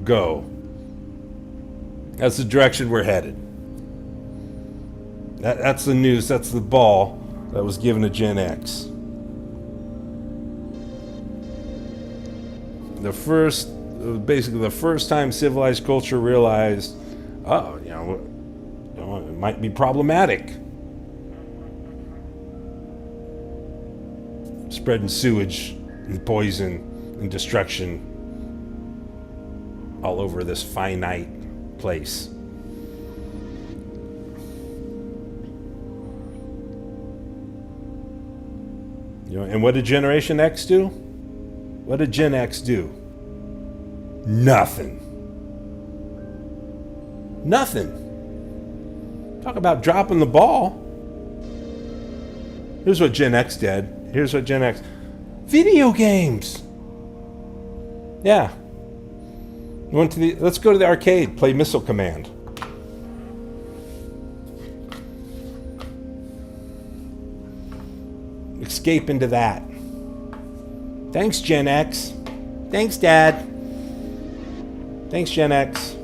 go. That's the direction we're headed. That's the news. That's the ball that was given to Gen X. Basically the first time civilized culture realized, it might be problematic. Spreading sewage and poison and destruction all over this finite place. And what did Generation X do? What did Gen X do? Nothing. Talk about dropping the ball. Here's what Gen X did. Video games. Yeah. Let's go to the arcade, play Missile Command. Escape into that. Thanks, Gen X. Thanks, Dad. Thanks, Gen X.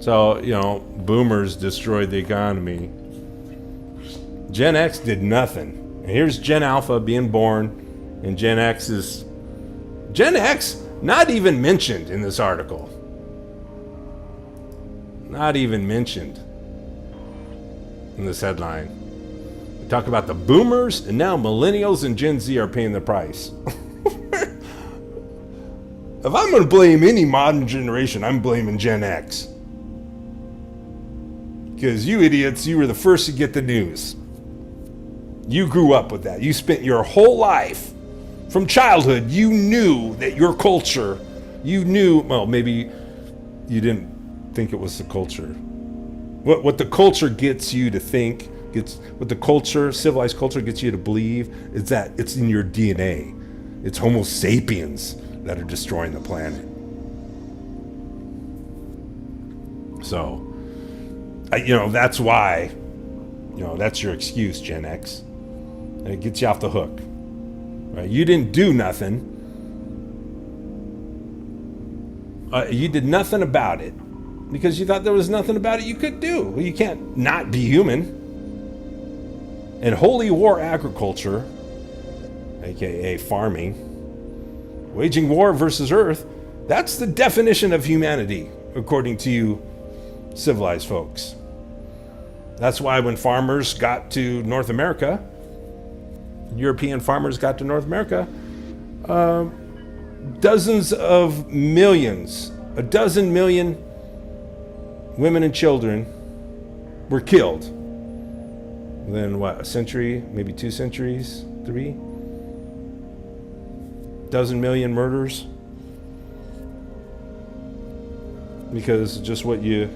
So, boomers destroyed the economy. Gen X did nothing. And here's Gen Alpha being born, and Gen X not even mentioned in this article. Not even mentioned in this headline. We talk about the boomers, and now millennials and Gen Z are paying the price. If I'm going to blame any modern generation, I'm blaming Gen X. Because you idiots, you were the first to get the news. You grew up with that. You spent your whole life, from childhood, you knew that your culture, well, maybe you didn't think it was the culture. What the culture gets you to think, what the culture, civilized culture gets you to believe, is that it's in your DNA. It's Homo sapiens that are destroying the planet. So, that's why, that's your excuse, Gen X. And it gets you off the hook. Right? You didn't do nothing. You did nothing about it because you thought there was nothing about it you could do. Well, you can't not be human. And holy war agriculture, aka farming, waging war versus Earth, that's the definition of humanity, according to you civilized folks. That's why when farmers got to North America, European farmers got to North America, dozens of millions, 12 million women and children were killed. Within a century, maybe 2 centuries, 3? dozen million murders? Because just what you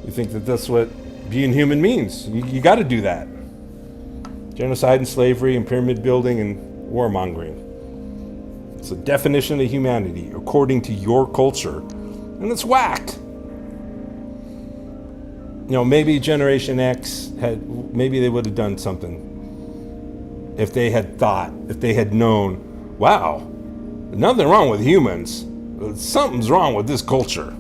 think that's what being human means. You got to do that. Genocide and slavery and pyramid building and warmongering. It's a definition of humanity according to your culture. And it's whacked. Maybe Generation X maybe they would have done something if they had thought, if they had known, wow, nothing wrong with humans. Something's wrong with this culture.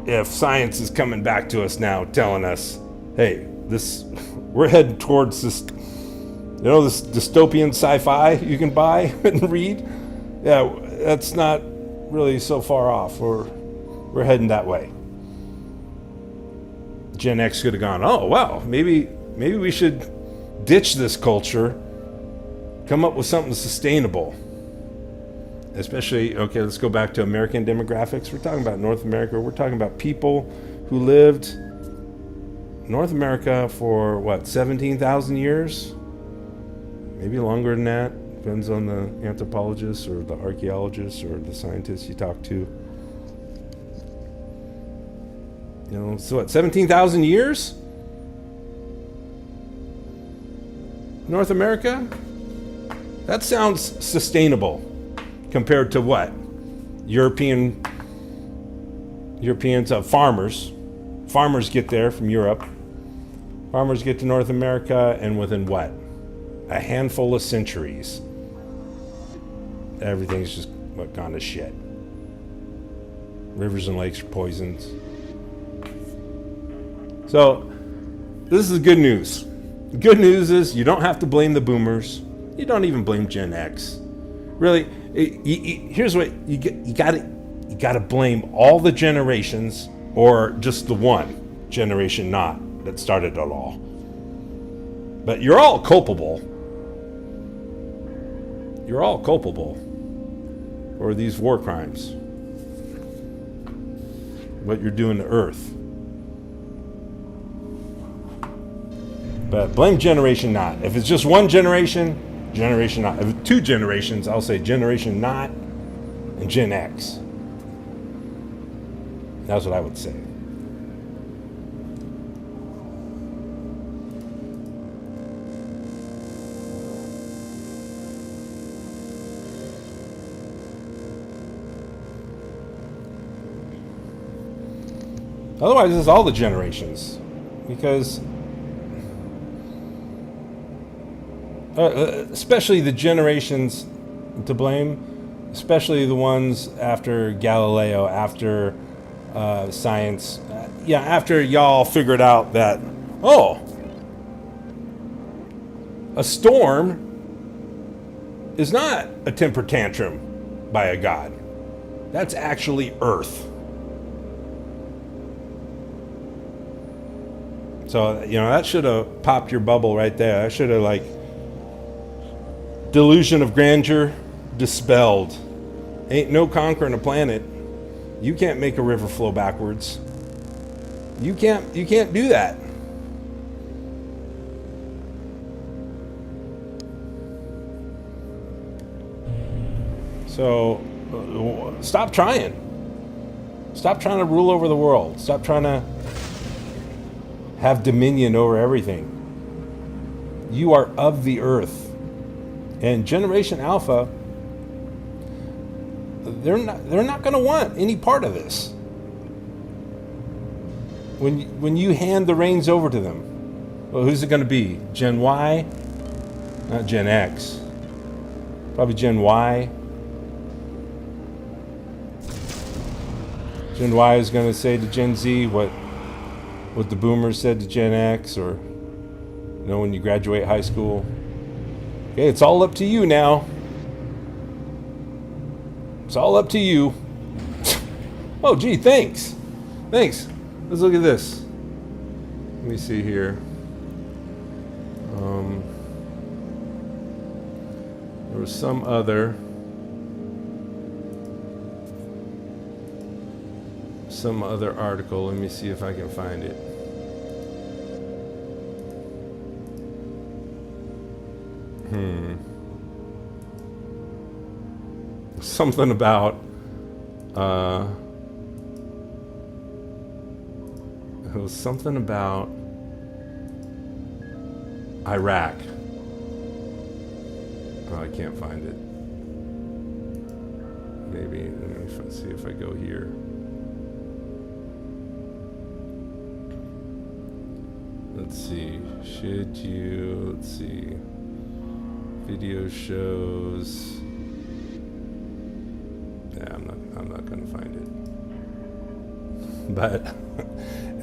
If science is coming back to us now telling us, hey, we're heading towards this, this dystopian sci-fi you can buy and read. Yeah, that's not really so far off. We're heading that way. Gen X could have gone, oh, wow, maybe we should ditch this culture, come up with something sustainable. Especially, okay, let's go back to American demographics. We're talking about North America. We're talking about people who lived North America for, 17,000 years? Maybe longer than that. Depends on the anthropologists or the archaeologists or the scientists you talk to. So 17,000 years? North America? That sounds sustainable compared to what? Europeans, farmers. Farmers get there from Europe. Farmers get to North America, and within what? A handful of centuries, everything's just gone to shit. Rivers and lakes are poisoned. So, this is good news. The good news is you don't have to blame the boomers. You don't even blame Gen X. Really, here's what you got to blame all the generations, or just the one generation not that started it all. But you're all culpable. You're all culpable for these war crimes. What you're doing to Earth. But blame Generation Not. If it's just one generation, Generation Not. If it's two generations, I'll say Generation Not and Gen X. That's what I would say. Otherwise, it's all the generations. Because especially the generations to blame, especially the ones after Galileo, after science, after y'all figured out that, a storm is not a temper tantrum by a god. That's actually Earth. So, that should have popped your bubble right there. That should have, delusion of grandeur dispelled. Ain't no conquering a planet. You can't make a river flow backwards. You can't do that. So stop trying. Stop trying to rule over the world. Stop trying to have dominion over everything. You are of the earth. And Generation Alpha, they're not going to want any part of this. When you hand the reins over to them, well, who's it going to be? Gen Y? Not Gen X. Probably Gen Y. Gen Y is going to say to Gen Z what the boomers said to Gen X, or when you graduate high school. Okay, it's all up to you now. It's all up to you. Oh, gee, thanks. Let's look at this. Let me see here. There was some other article. Let me see if I can find it. something about it was something about Iraq. Oh, I can't find it. Maybe let me see if I go here. Let's see. Let's see. Video shows. Yeah, I'm not gonna find it. But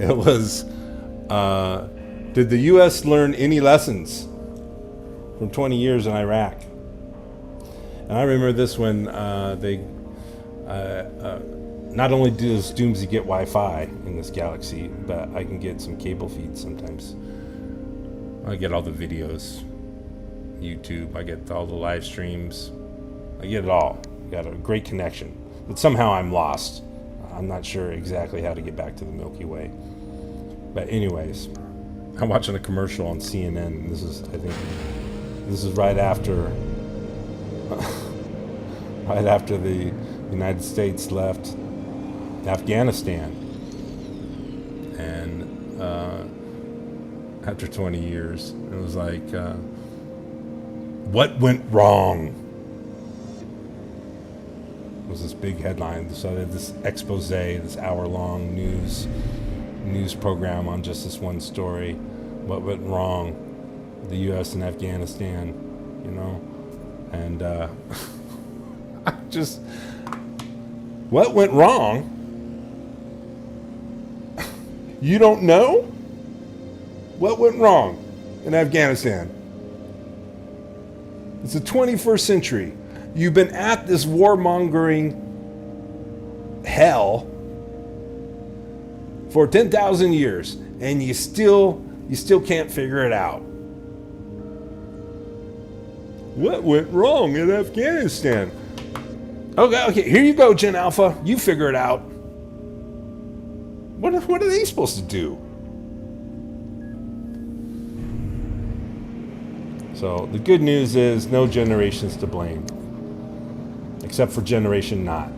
it was, did the U.S. learn any lessons from 20 years in Iraq? And I remember this when they, not only does Doomsy get Wi-Fi in this galaxy, but I can get some cable feeds sometimes. I get all the videos, YouTube, I get all the live streams, I get it all. Got a great connection. But somehow I'm lost. I'm not sure exactly how to get back to the Milky Way. But anyways, I'm watching a commercial on CNN. And this is right after the United States left Afghanistan. And after 20 years, it was like, what went wrong? Was this big headline. So they had this expose, this hour-long news program on just this one story. What went wrong? The U.S. and Afghanistan, you know? And what went wrong? You don't know? What went wrong in Afghanistan? It's the 21st century. You've been at this warmongering hell for 10,000 years, and you still can't figure it out. What went wrong in Afghanistan? Okay, here you go, Gen Alpha. You figure it out. What are they supposed to do? So the good news is no generation's to blame. Except for Generation Not.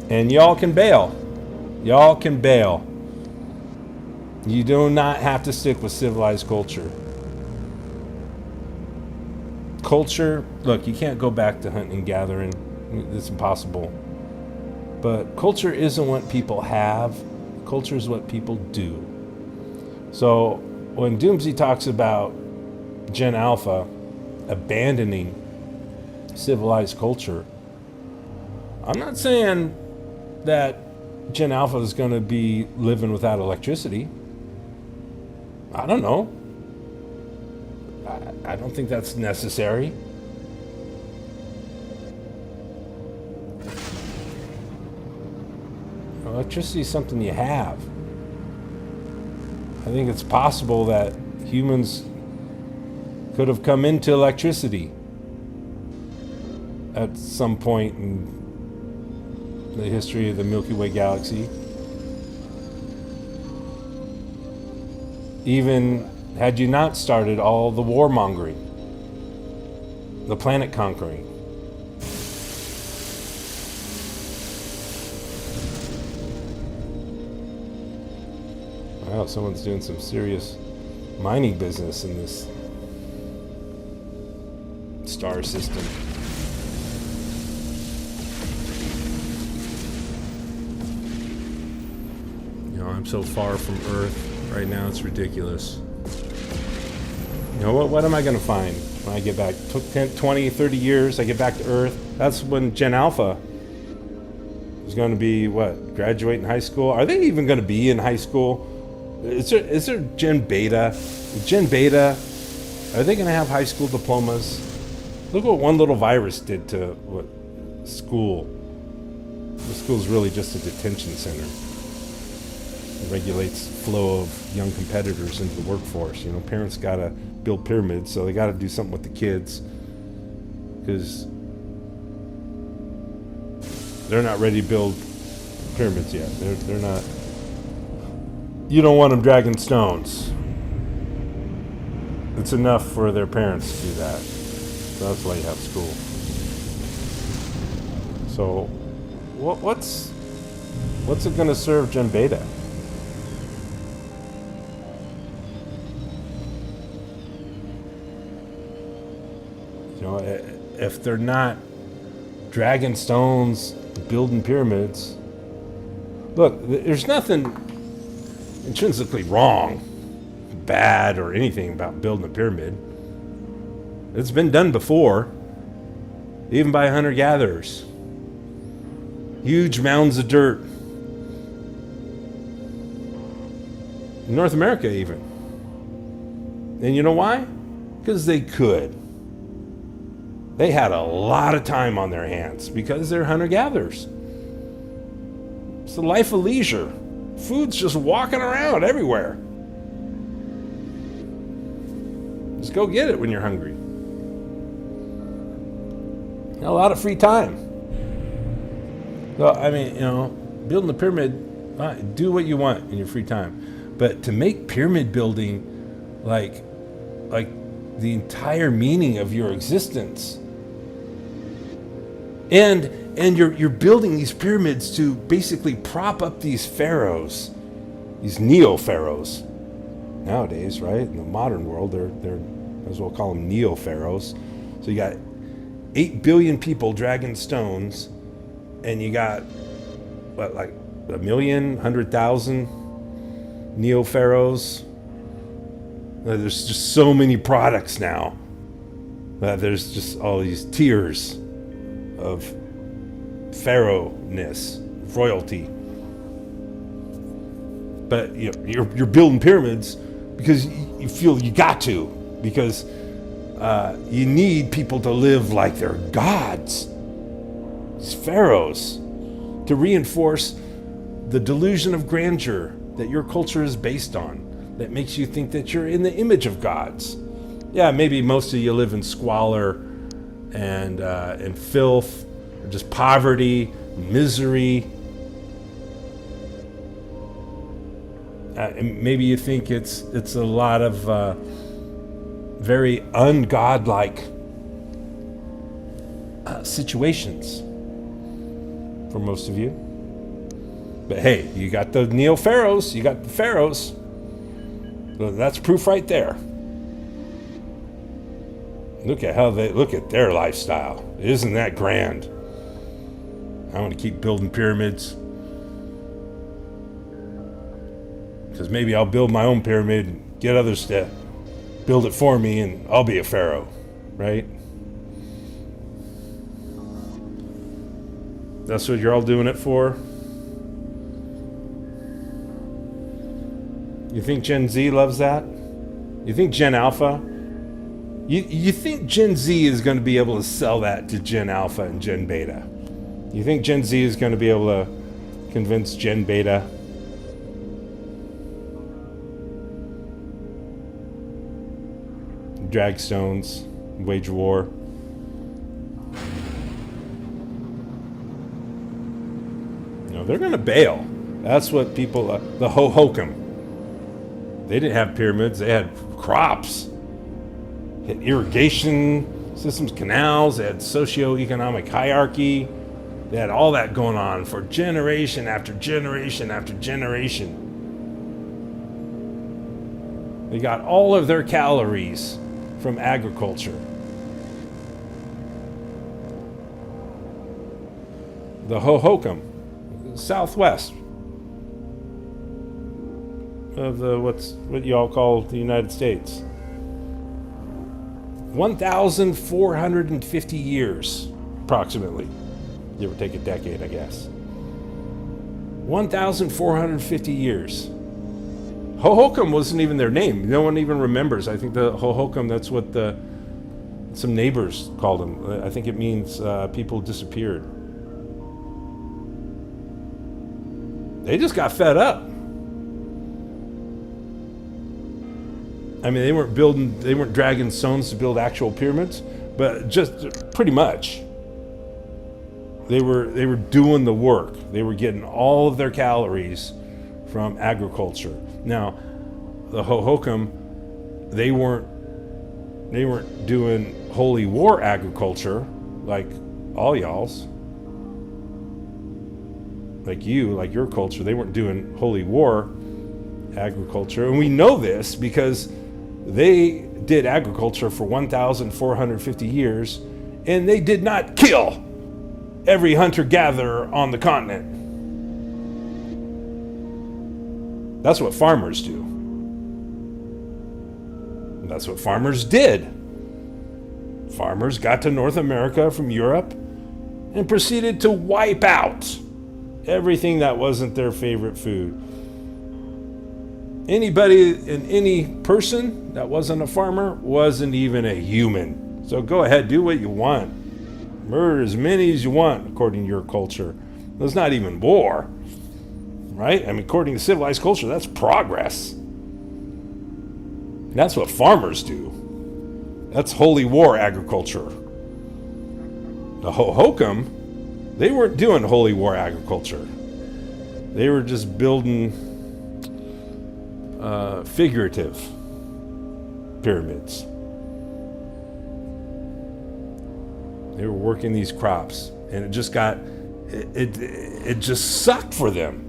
And y'all can bail. Y'all can bail. You do not have to stick with civilized culture. Culture, look, you can't go back to hunting and gathering. It's impossible. But culture isn't what people have. Culture is what people do. So when Doomsy talks about Gen Alpha abandoning civilized culture, I'm not saying that Gen Alpha is going to be living without electricity. I don't know. I don't think that's necessary. Electricity is something you have. I think it's possible that humans could have come into electricity at some point in the history of the Milky Way galaxy. Even had you not started all the warmongering, the planet conquering. Wow, someone's doing some serious mining business in this star system. You know, I'm so far from Earth right now, it's ridiculous. You know, what am I going to find when I get back? Took 10, 20, 30 years, I get back to Earth. That's when Gen Alpha is going to be, graduating high school? Are they even going to be in high school? Is there Gen Beta? Gen Beta, are they going to have high school diplomas? Look what one little virus did to school. The school's really just a detention center. It regulates flow of young competitors into the workforce. You know, parents got to build pyramids, so they got to do something with the kids because they're not ready to build pyramids yet. They're not. You don't want them dragging stones. It's enough for their parents to do that. That's why you have school. So, what's it going to serve Gen Beta? You know, if they're not dragging stones, building pyramids. Look, there's nothing intrinsically wrong, bad, or anything about building a pyramid. It's been done before, even by hunter-gatherers. Huge mounds of dirt. In North America, even. And you know why? Because they could. They had a lot of time on their hands because they're hunter-gatherers. It's the life of leisure. Food's just walking around everywhere. Just go get it when you're hungry. A lot of free time. Well, I mean, you know, building a pyramid, do what you want in your free time. But to make pyramid building like the entire meaning of your existence, and you're building these pyramids to basically prop up these pharaohs, these neo-pharaohs. Nowadays, right, in the modern world, they're might as well call them neo-pharaohs. So you got 8 billion people dragging stones, and you got what, like 1 million, 100,000 neo-pharaohs. There's just so many products now. There's just all these tiers of pharaoh-ness, royalty. But you're building pyramids because you feel you got to, because you need people to live like they're gods, these pharaohs, to reinforce the delusion of grandeur that your culture is based on, that makes you think that you're in the image of gods. Yeah, maybe most of you live in squalor and filth, or just poverty, misery. And maybe you think it's a lot of very ungodlike situations for most of you. But hey, you got the neo-pharaohs, you got the pharaohs. Well, that's proof right there. Look at their lifestyle. Isn't that grand? I want to keep building pyramids, because maybe I'll build my own pyramid and get others to build it for me, and I'll be a pharaoh, right? That's what you're all doing it for? You think Gen Z loves that? You think Gen Alpha? You think Gen Z is going to be able to sell that to Gen Alpha and Gen Beta? You think Gen Z is going to be able to convince Gen Beta? Drag stones, wage war. No, they're going to bail. That's what people, the Hohokam. They didn't have pyramids, they had crops. They had irrigation systems, canals, they had socioeconomic hierarchy. They had all that going on for generation after generation after generation. They got all of their calories from agriculture. The Hohokam, southwest of what you all call the United States. 1,450 years, approximately. Give or take a decade, I guess. 1,450 years. Hohokam wasn't even their name. No one even remembers. I think the Hohokam, that's what some neighbors called them. I think it means people disappeared. They just got fed up. I mean, they weren't dragging stones to build actual pyramids, but just pretty much. They were doing the work. They were getting all of their calories from agriculture. Now, the Hohokam, they weren't doing holy war agriculture like all y'all's. Like your culture, they weren't doing holy war agriculture. And we know this because they did agriculture for 1,450 years, and they did not kill every hunter-gatherer on the continent. That's what farmers do. That's what farmers did. Farmers got to North America from Europe and proceeded to wipe out everything that wasn't their favorite food. Anybody and any person that wasn't a farmer wasn't even a human. So go ahead, do what you want. Murder as many as you want, according to your culture. That's not even war, right? I mean, according to civilized culture, that's progress. That's what farmers do. That's holy war agriculture. The Hohokam, they weren't doing holy war agriculture. They were just building figurative pyramids. They were working these crops, and it just sucked for them.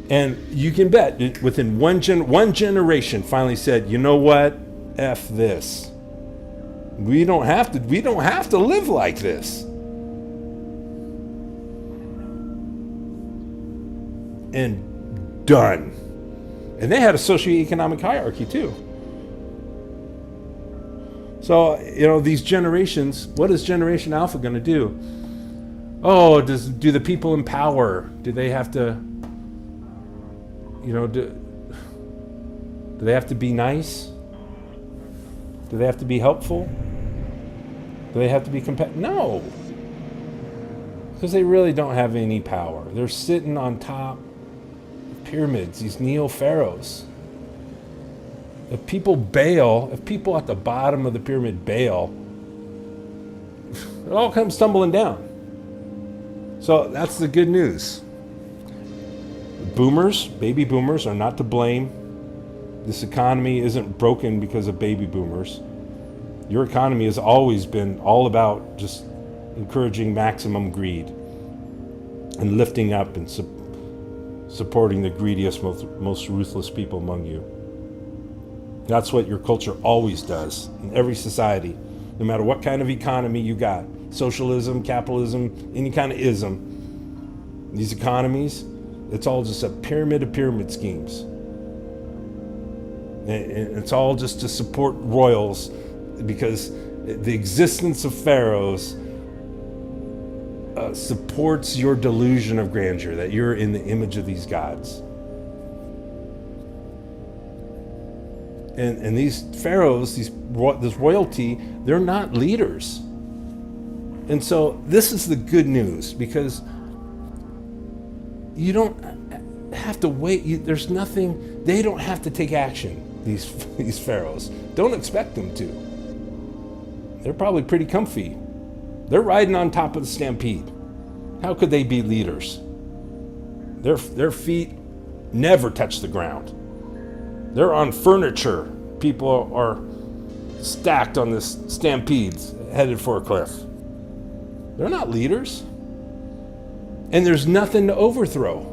And you can bet, within one generation, finally said, you know what? F this. We don't have to live like this. And done. And they had a socioeconomic hierarchy too. So, these generations, what is Generation Alpha going to do? Oh, do the people in power, do they have to, do they have to be nice? Do they have to be helpful? Do they have to be competitive? No. Because they really don't have any power. They're sitting on top of pyramids, these neo-pharaohs. If people bail, if people at the bottom of the pyramid bail, it all comes tumbling down. So that's the good news. Boomers, baby boomers, are not to blame. This economy isn't broken because of baby boomers. Your economy has always been all about just encouraging maximum greed and lifting up and supporting the greediest, most ruthless people among you. That's what your culture always does in every society, no matter what kind of economy you got. Socialism, capitalism, any kind of ism. These economies, it's all just a pyramid of pyramid schemes. And it's all just to support royals, because the existence of pharaohs supports your delusion of grandeur, that you're in the image of these gods. And these pharaohs, this royalty, they're not leaders. And so this is the good news, because you don't have to wait. There's nothing, they don't have to take action, these pharaohs. Don't expect them to. They're probably pretty comfy. They're riding on top of the stampede. How could they be leaders? Their feet never touch the ground. They're on furniture. People are stacked on this stampede headed for a cliff. They're not leaders. And there's nothing to overthrow.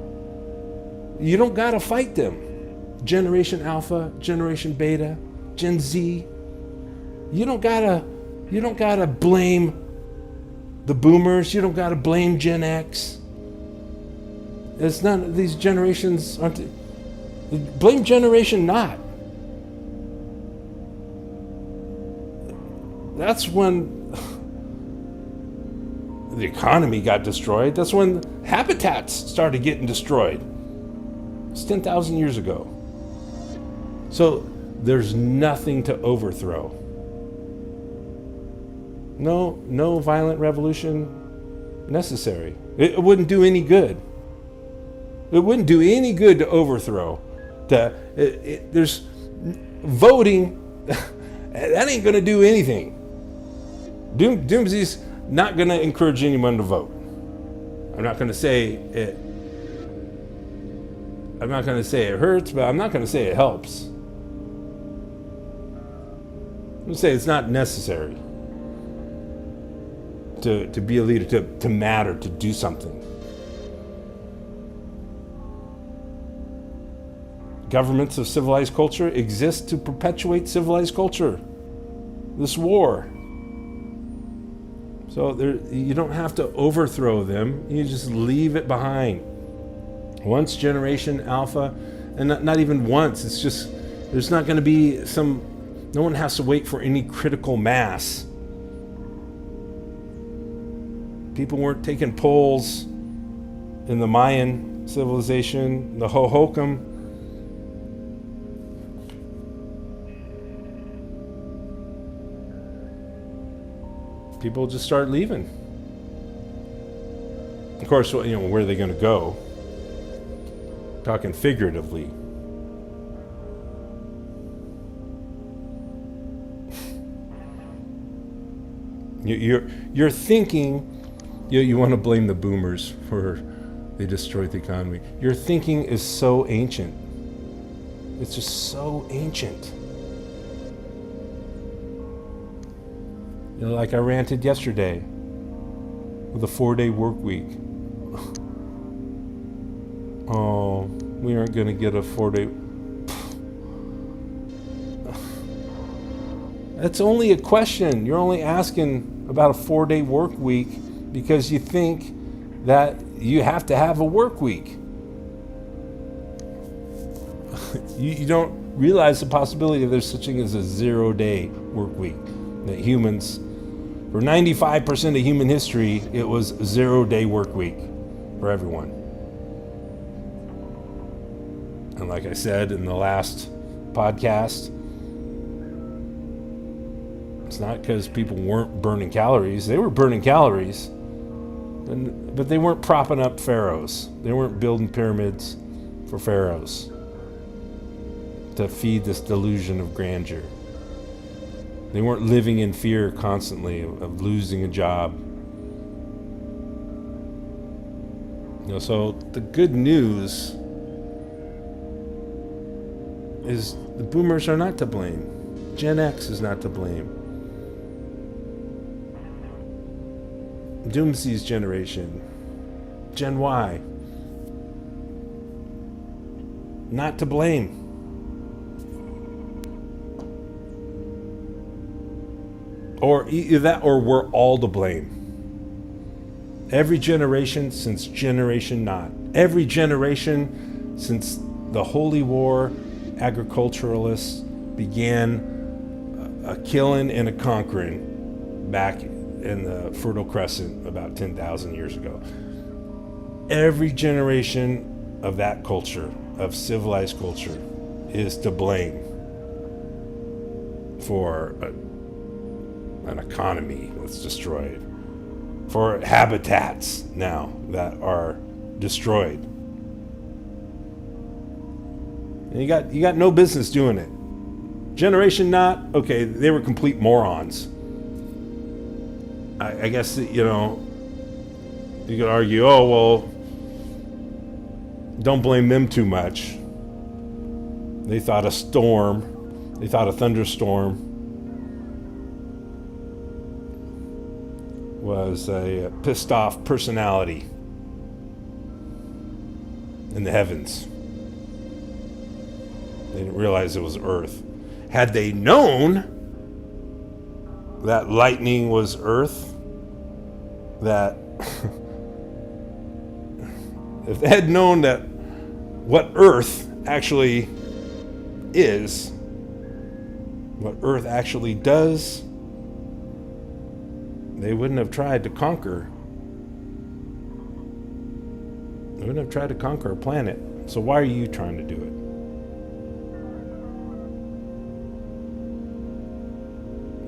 You don't gotta fight them. Generation Alpha, Generation Beta, Gen Z. You don't gotta blame the boomers. You don't gotta blame Gen X. It's not, these generations aren't. Blame Generation Not. That's when the economy got destroyed. That's when habitats started getting destroyed. It's 10,000 years ago. So there's nothing to overthrow. No violent revolution necessary. It wouldn't do any good. It wouldn't do any good to overthrow. There's voting. That ain't going to do anything. Doomsy's not going to encourage anyone to vote. I'm not going to say it. I'm not going to say it hurts, but I'm not going to say it helps. I'm going to say it's not necessary. to be a leader, to matter, to do something. Governments of civilized culture exist to perpetuate civilized culture. This war. So you don't have to overthrow them. You just leave it behind. Once generation alpha, and not even once. It's just, there's not going to be no one has to wait for any critical mass. People weren't taking polls in the Mayan civilization, the Hohokam. People just start leaving. Of course, where are they going to go? Talking figuratively. You're thinking, you want to blame the boomers for they destroyed the economy. Your thinking is so ancient. It's just so ancient. Like I ranted yesterday with a 4-day work week. Oh, we aren't going to get a 4-day. That's only a question. You're only asking about a 4-day work week because you think that you have to have a work week. You don't realize the possibility that there's such thing as a 0-day work week. That humans, for 95% of human history, it was a 0-day work week for everyone. And like I said in the last podcast, it's not because people weren't burning calories. They were burning calories, but they weren't propping up pharaohs. They weren't building pyramids for pharaohs to feed this delusion of grandeur. They weren't living in fear constantly of losing a job. So the good news is the boomers are not to blame. Gen X is not to blame. Doomsy's generation, Gen Y, not to blame. Or either that, or we're all to blame. Every generation since Generation Not. Every generation since the Holy War, agriculturalists began a killing and a conquering back in the Fertile Crescent about 10,000 years ago. Every generation of that culture, of civilized culture, is to blame for an economy that's destroyed, for habitats now that are destroyed. And you got no business doing it. Generation Not, okay, they were complete morons. I guess that, you could argue, oh well, don't blame them too much. They thought a thunderstorm was a pissed off personality in the heavens. They didn't realize it was Earth. Had they known that lightning was Earth, that if they had known that what Earth actually is, what Earth actually does, they wouldn't have tried to conquer. They wouldn't have tried to conquer a planet. So why are you trying to do it?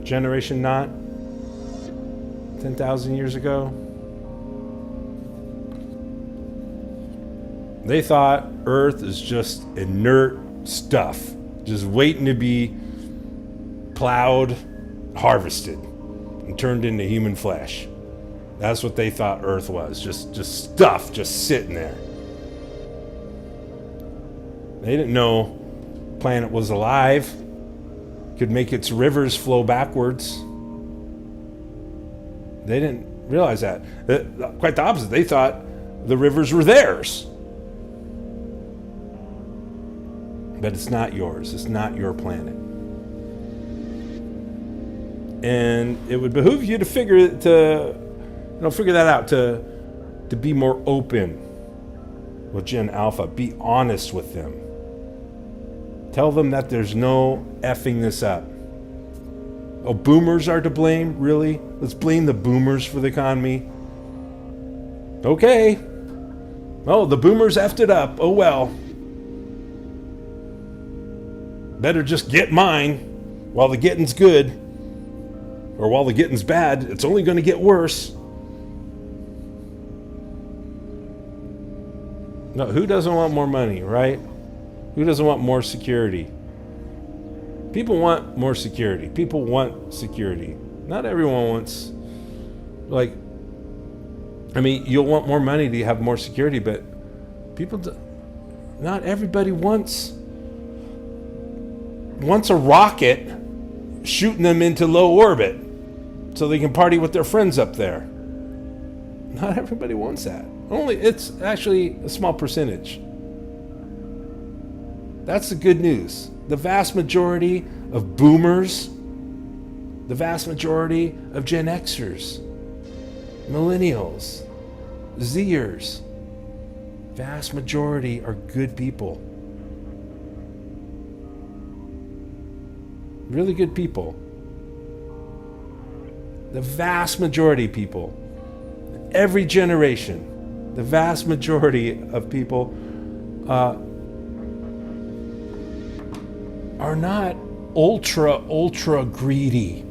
Generation Not, 10,000 years ago, they thought Earth is just inert stuff, just waiting to be plowed, harvested, and turned into human flesh. That's what they thought Earth was, just stuff just sitting there. They didn't know the planet was alive, could make its rivers flow backwards. They didn't realize that. Quite the opposite. They thought the rivers were theirs. But it's not yours. It's not your planet. And it would behoove you to figure that out, to be more open with Gen Alpha. Be honest with them. Tell them that there's no effing this up. Oh, boomers are to blame? Really? Let's blame the boomers for the economy. Okay. Oh, the boomers effed it up. Oh well. Better just get mine while the getting's good. Or while the getting's bad. It's only going to get worse. No, who doesn't want more money, right? Who doesn't want more security? People want more security. People want security. Not everyone wants, you'll want more money to have more security, but not everybody wants a rocket shooting them into low orbit so they can party with their friends up there. Not everybody wants that. It's actually a small percentage. That's the good news. The vast majority of boomers, the vast majority of Gen Xers, millennials, Zers, vast majority are good people. Really good people. The vast majority of people, every generation, the vast majority of people are not ultra greedy.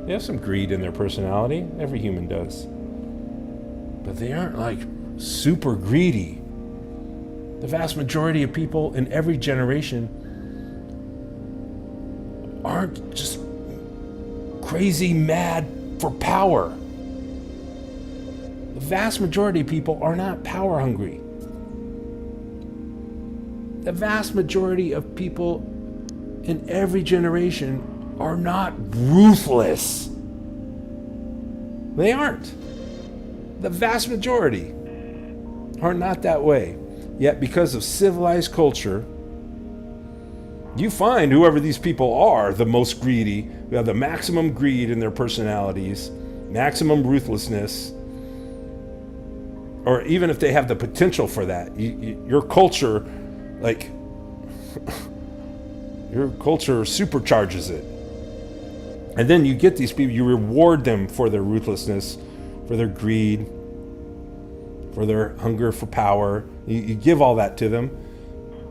They have some greed in their personality. Every human does. But they aren't super greedy. The vast majority of people in every generation aren't just crazy mad for power. The vast majority of people are not power hungry. The vast majority of people in every generation are not ruthless. They aren't. The vast majority are not that way. Yet because of civilized culture, you find whoever these people are the most greedy, who have the maximum greed in their personalities, maximum ruthlessness, or even if they have the potential for that, your culture your culture supercharges it. And then you get these people, you reward them for their ruthlessness, for their greed, for their hunger for power. You give all that to them,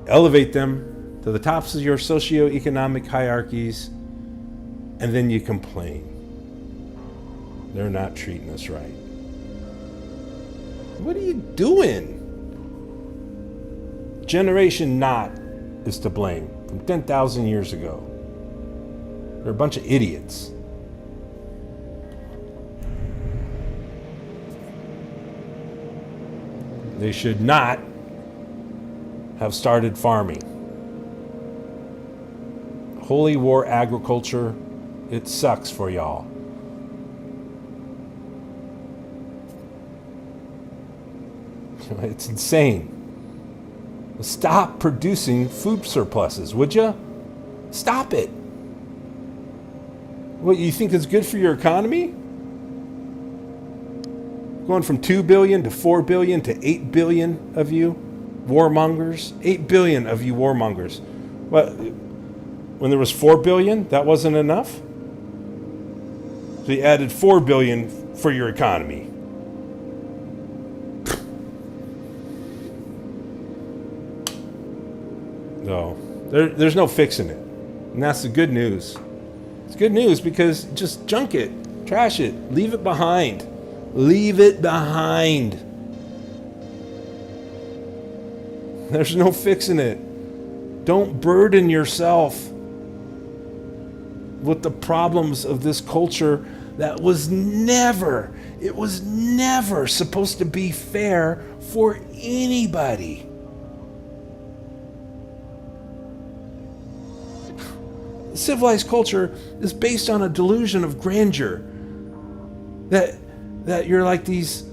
elevate them to the tops of your socioeconomic hierarchies, and then you complain. They're not treating us right. What are you doing? Generation Not is to blame from 10,000 years ago. They're a bunch of idiots. They should not have started farming. Holy war agriculture, it sucks for y'all. It's insane. Stop producing food surpluses, would you? Stop it. What, you think is good for your economy? Going from 2 billion to 4 billion to 8 billion of you warmongers? 8 billion of you warmongers. What, when there was 4 billion, that wasn't enough? So you added 4 billion for your economy. No, there's no fixing it. And that's the good news. It's good news because just junk it, trash it, leave it behind. Leave it behind. There's no fixing it. Don't burden yourself with the problems of this culture that was never supposed to be fair for anybody. Civilized culture is based on a delusion of grandeur. That you're like these,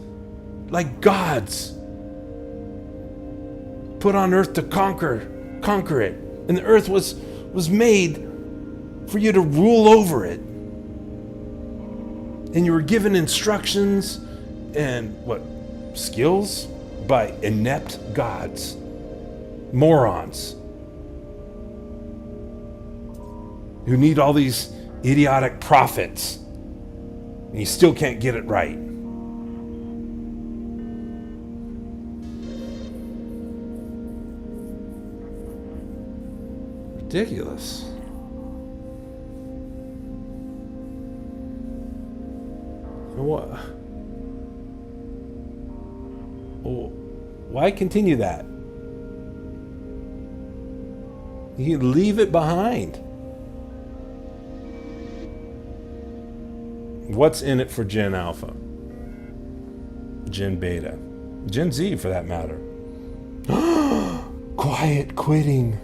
like gods put on earth to conquer it. And the earth was made for you to rule over it. And you were given instructions and skills by inept gods, morons, who need all these idiotic prophets, and you still can't get it right. Ridiculous. What? Well, why continue that? You can leave it behind. What's in it for Gen Alpha? Gen Beta? Gen Z, for that matter. Quiet quitting.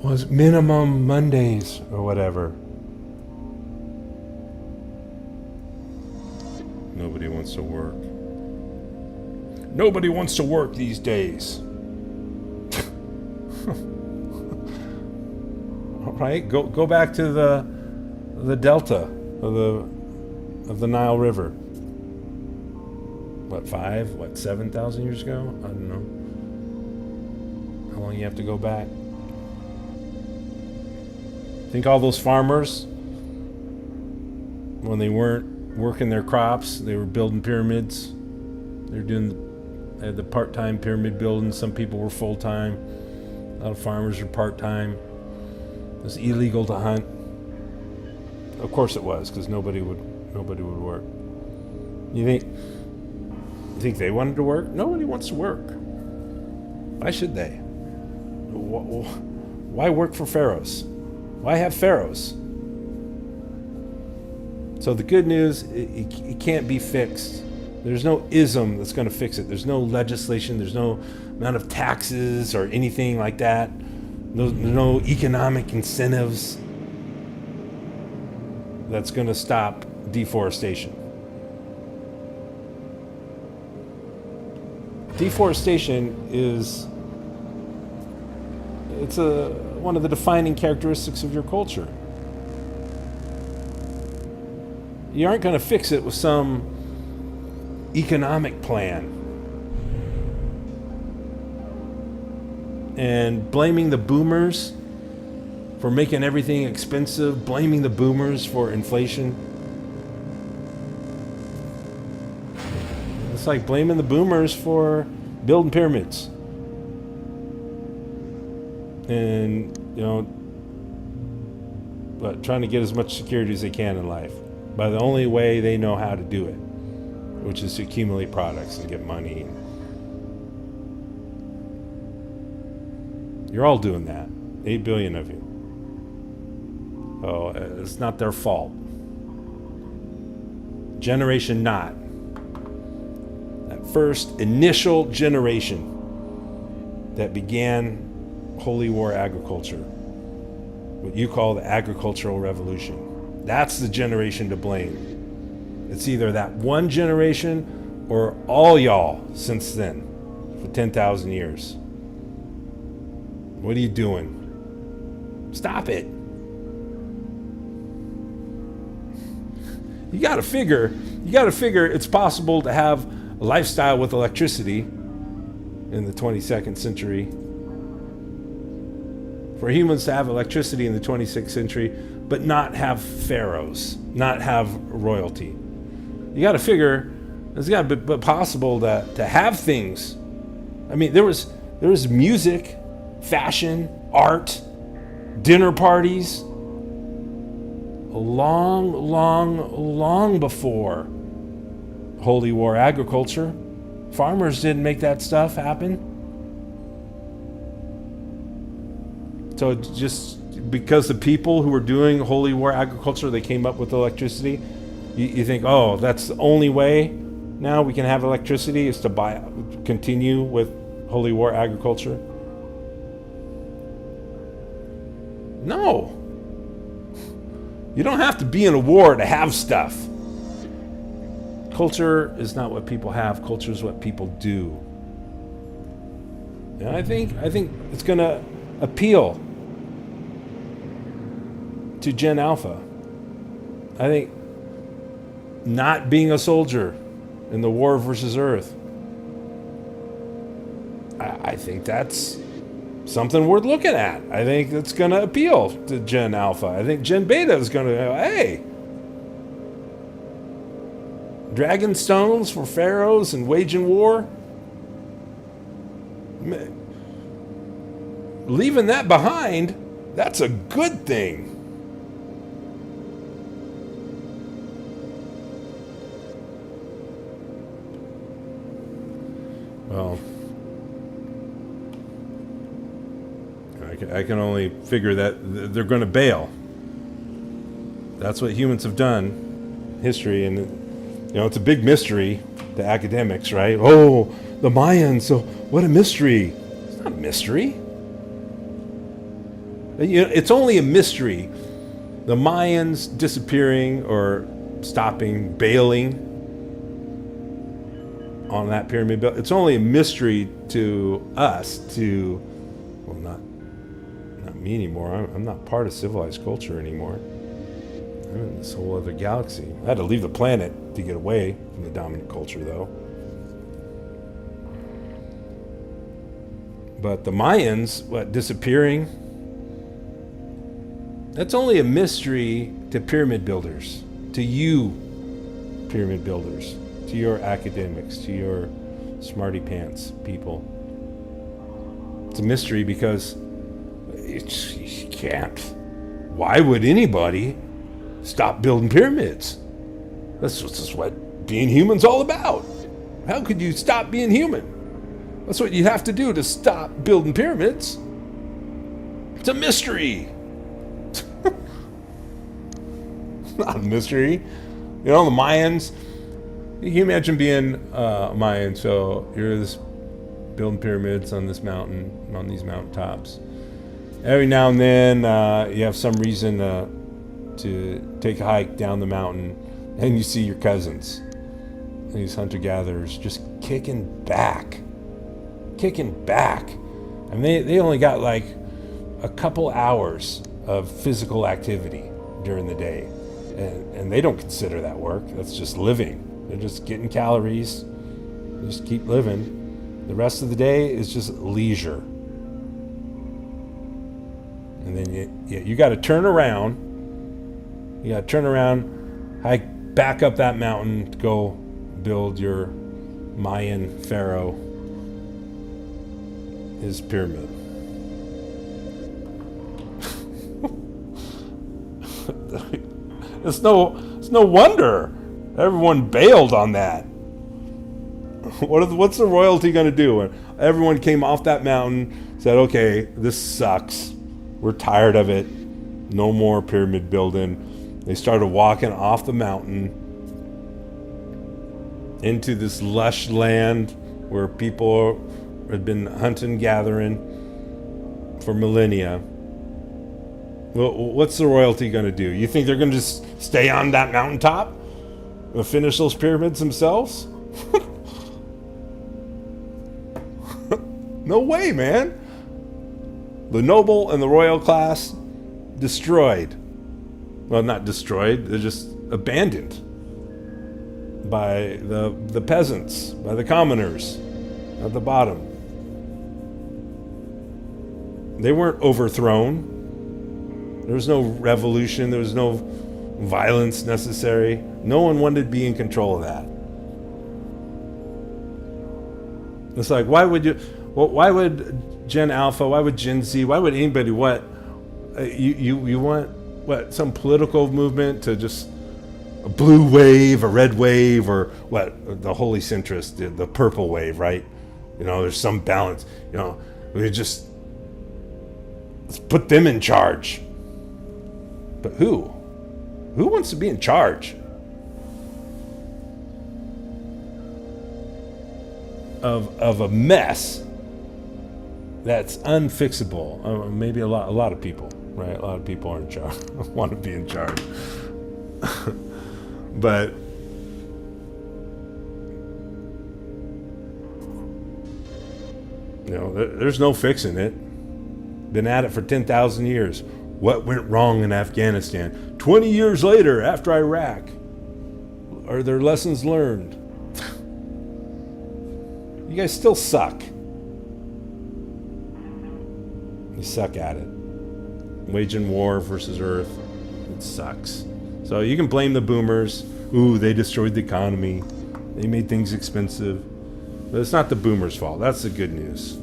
Was minimum Mondays or whatever. Nobody wants to work. Nobody wants to work these days. All right, go back to the delta of the Nile River. 7,000 years ago? I don't know. How long you have to go back? Think all those farmers, when they weren't working their crops, they were building pyramids. They had the part-time pyramid building. Some people were full-time. A lot of farmers were part-time. It was illegal to hunt. Of course it was, because nobody would work. You think they wanted to work? Nobody wants to work. Why should they? Why work for pharaohs? Why have pharaohs? So the good news, it can't be fixed. There's no ism that's going to fix it. There's no legislation. There's no amount of taxes or anything like that. No economic incentives that's going to stop deforestation. Deforestation is one of the defining characteristics of your culture. You aren't going to fix it with some economic plan. And blaming the boomers for making everything expensive, blaming the boomers for inflation. It's like blaming the boomers for building pyramids. And, trying to get as much security as they can in life by the only way they know how to do it, which is to accumulate products and get money. You're all doing that. 8 billion of you. Oh, it's not their fault. Generation Not. That first initial generation that began Holy War agriculture, what you call the agricultural revolution. That's the generation to blame. It's either that one generation or all y'all since then for 10,000 years. What are you doing? Stop it. You got to figure it's possible to have a lifestyle with electricity in the 22nd century. For humans to have electricity in the 26th century, but not have pharaohs, not have royalty. You got to figure it's got to be possible to have things. I mean, there was music, fashion, art, dinner parties, long before Holy War agriculture. Farmers didn't make that stuff happen. So just because the people who were doing Holy War agriculture, they came up with electricity, you think, oh, that's the only way now we can have electricity is to continue with Holy War agriculture? No. You don't have to be in a war to have stuff. culture is not what people have. Culture is what people do. And I think it's going to appeal to Gen Alpha. I think not being a soldier in the war versus Earth, I think that's something worth looking at. I think it's going to appeal to Gen Alpha. I think Gen Beta is going to go, hey, dragon stones for pharaohs and waging war. Leaving that behind, that's a good thing. Well, I can only figure that they're going to bail. That's what humans have done in history, and it's a big mystery to academics, right? Oh, the Mayans, so what a mystery. It's not a mystery. It's only a mystery. The Mayans disappearing or stopping, bailing on that pyramid build. It's only a mystery to us, well, not me anymore. I'm not part of civilized culture anymore. I'm in this whole other galaxy. I had to leave the planet to get away from the dominant culture, though. But the Mayans, disappearing? That's only a mystery to pyramid builders, to you pyramid builders, to your academics, to your smarty pants people. It's a mystery because you can't. Why would anybody stop building pyramids? That's what being human's all about. How could you stop being human? That's what you have to do to stop building pyramids. It's a mystery. It's not a mystery. The Mayans, can you imagine being a Mayan? So you're building pyramids on this mountain, on these mountaintops. Every now and then you have some reason to take a hike down the mountain, and you see your cousins, these hunter-gatherers, just kicking back. And they only got like a couple hours of physical activity during the day, and they don't consider that work. That's just living. They're just getting calories. They just keep living. The rest of the day is just leisure. And then you got to turn around. You got to turn around, hike back up that mountain to go build your Mayan pharaoh his pyramid. It's no wonder everyone bailed on that. What's the royalty going to do when everyone came off that mountain, said, okay, this sucks. We're tired of it. No more pyramid building. They started walking off the mountain into this lush land where people had been hunting, gathering for millennia. Well, what's the royalty going to do? You think they're going to just stay on that mountaintop and finish those pyramids themselves? No way, man. The noble and the royal class destroyed. Well, not destroyed, they're just abandoned by the peasants, by the commoners at the bottom. They weren't overthrown. There was no revolution, there was no violence necessary. No one wanted to be in control of that. It's like, why would Gen Alpha, why would Gen Z, why would anybody you want some political movement to just a blue wave, a red wave, or the holy centrist, the purple wave, right? There's some balance. Let's put them in charge. But who wants to be in charge of a mess that's unfixable? Maybe a lot of people, right? A lot of people are in charge, want to be in charge. But There's no fixing it. Been at it for 10,000 years. What went wrong in Afghanistan? 20 years later, after Iraq. Are there lessons learned? You guys still suck. You suck at it. Waging war versus Earth. It sucks. So you can blame the boomers. Ooh, they destroyed the economy. They made things expensive. But it's not the boomers' fault. That's the good news.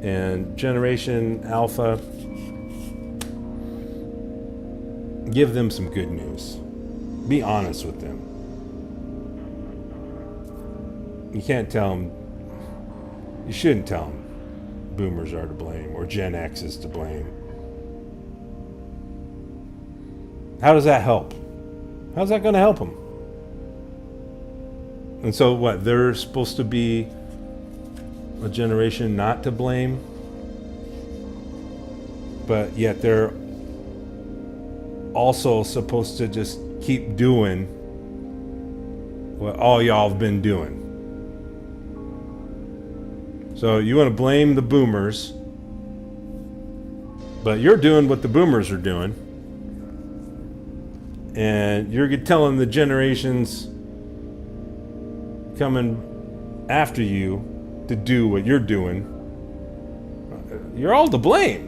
And Generation Alpha, give them some good news. Be honest with them. You can't tell them, you shouldn't tell them boomers are to blame or Gen X is to blame. How does that help? How's that going to help them? And so what, they're supposed to be a generation not to blame, but yet they're also supposed to just keep doing what all y'all have been doing. So you want to blame the boomers, but you're doing what the boomers are doing, and you're telling the generations coming after you to do what you're doing. You're all to blame.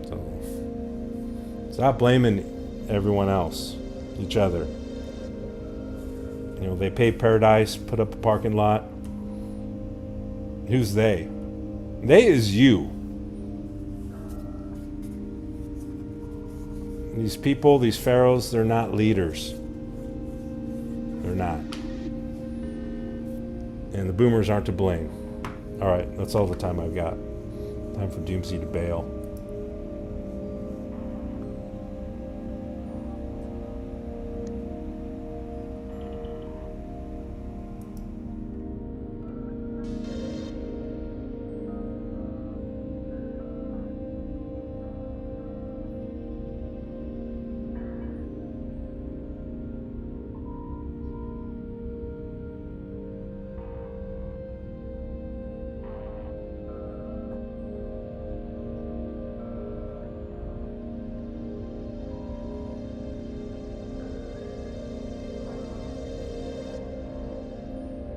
So stop blaming everyone else, each other. They pay Paradise, put up a parking lot. Who's they? They is you. These people, these pharaohs, they're not leaders. They're not. And the boomers aren't to blame. All right, that's all the time I've got. Time for Doomsy to bail.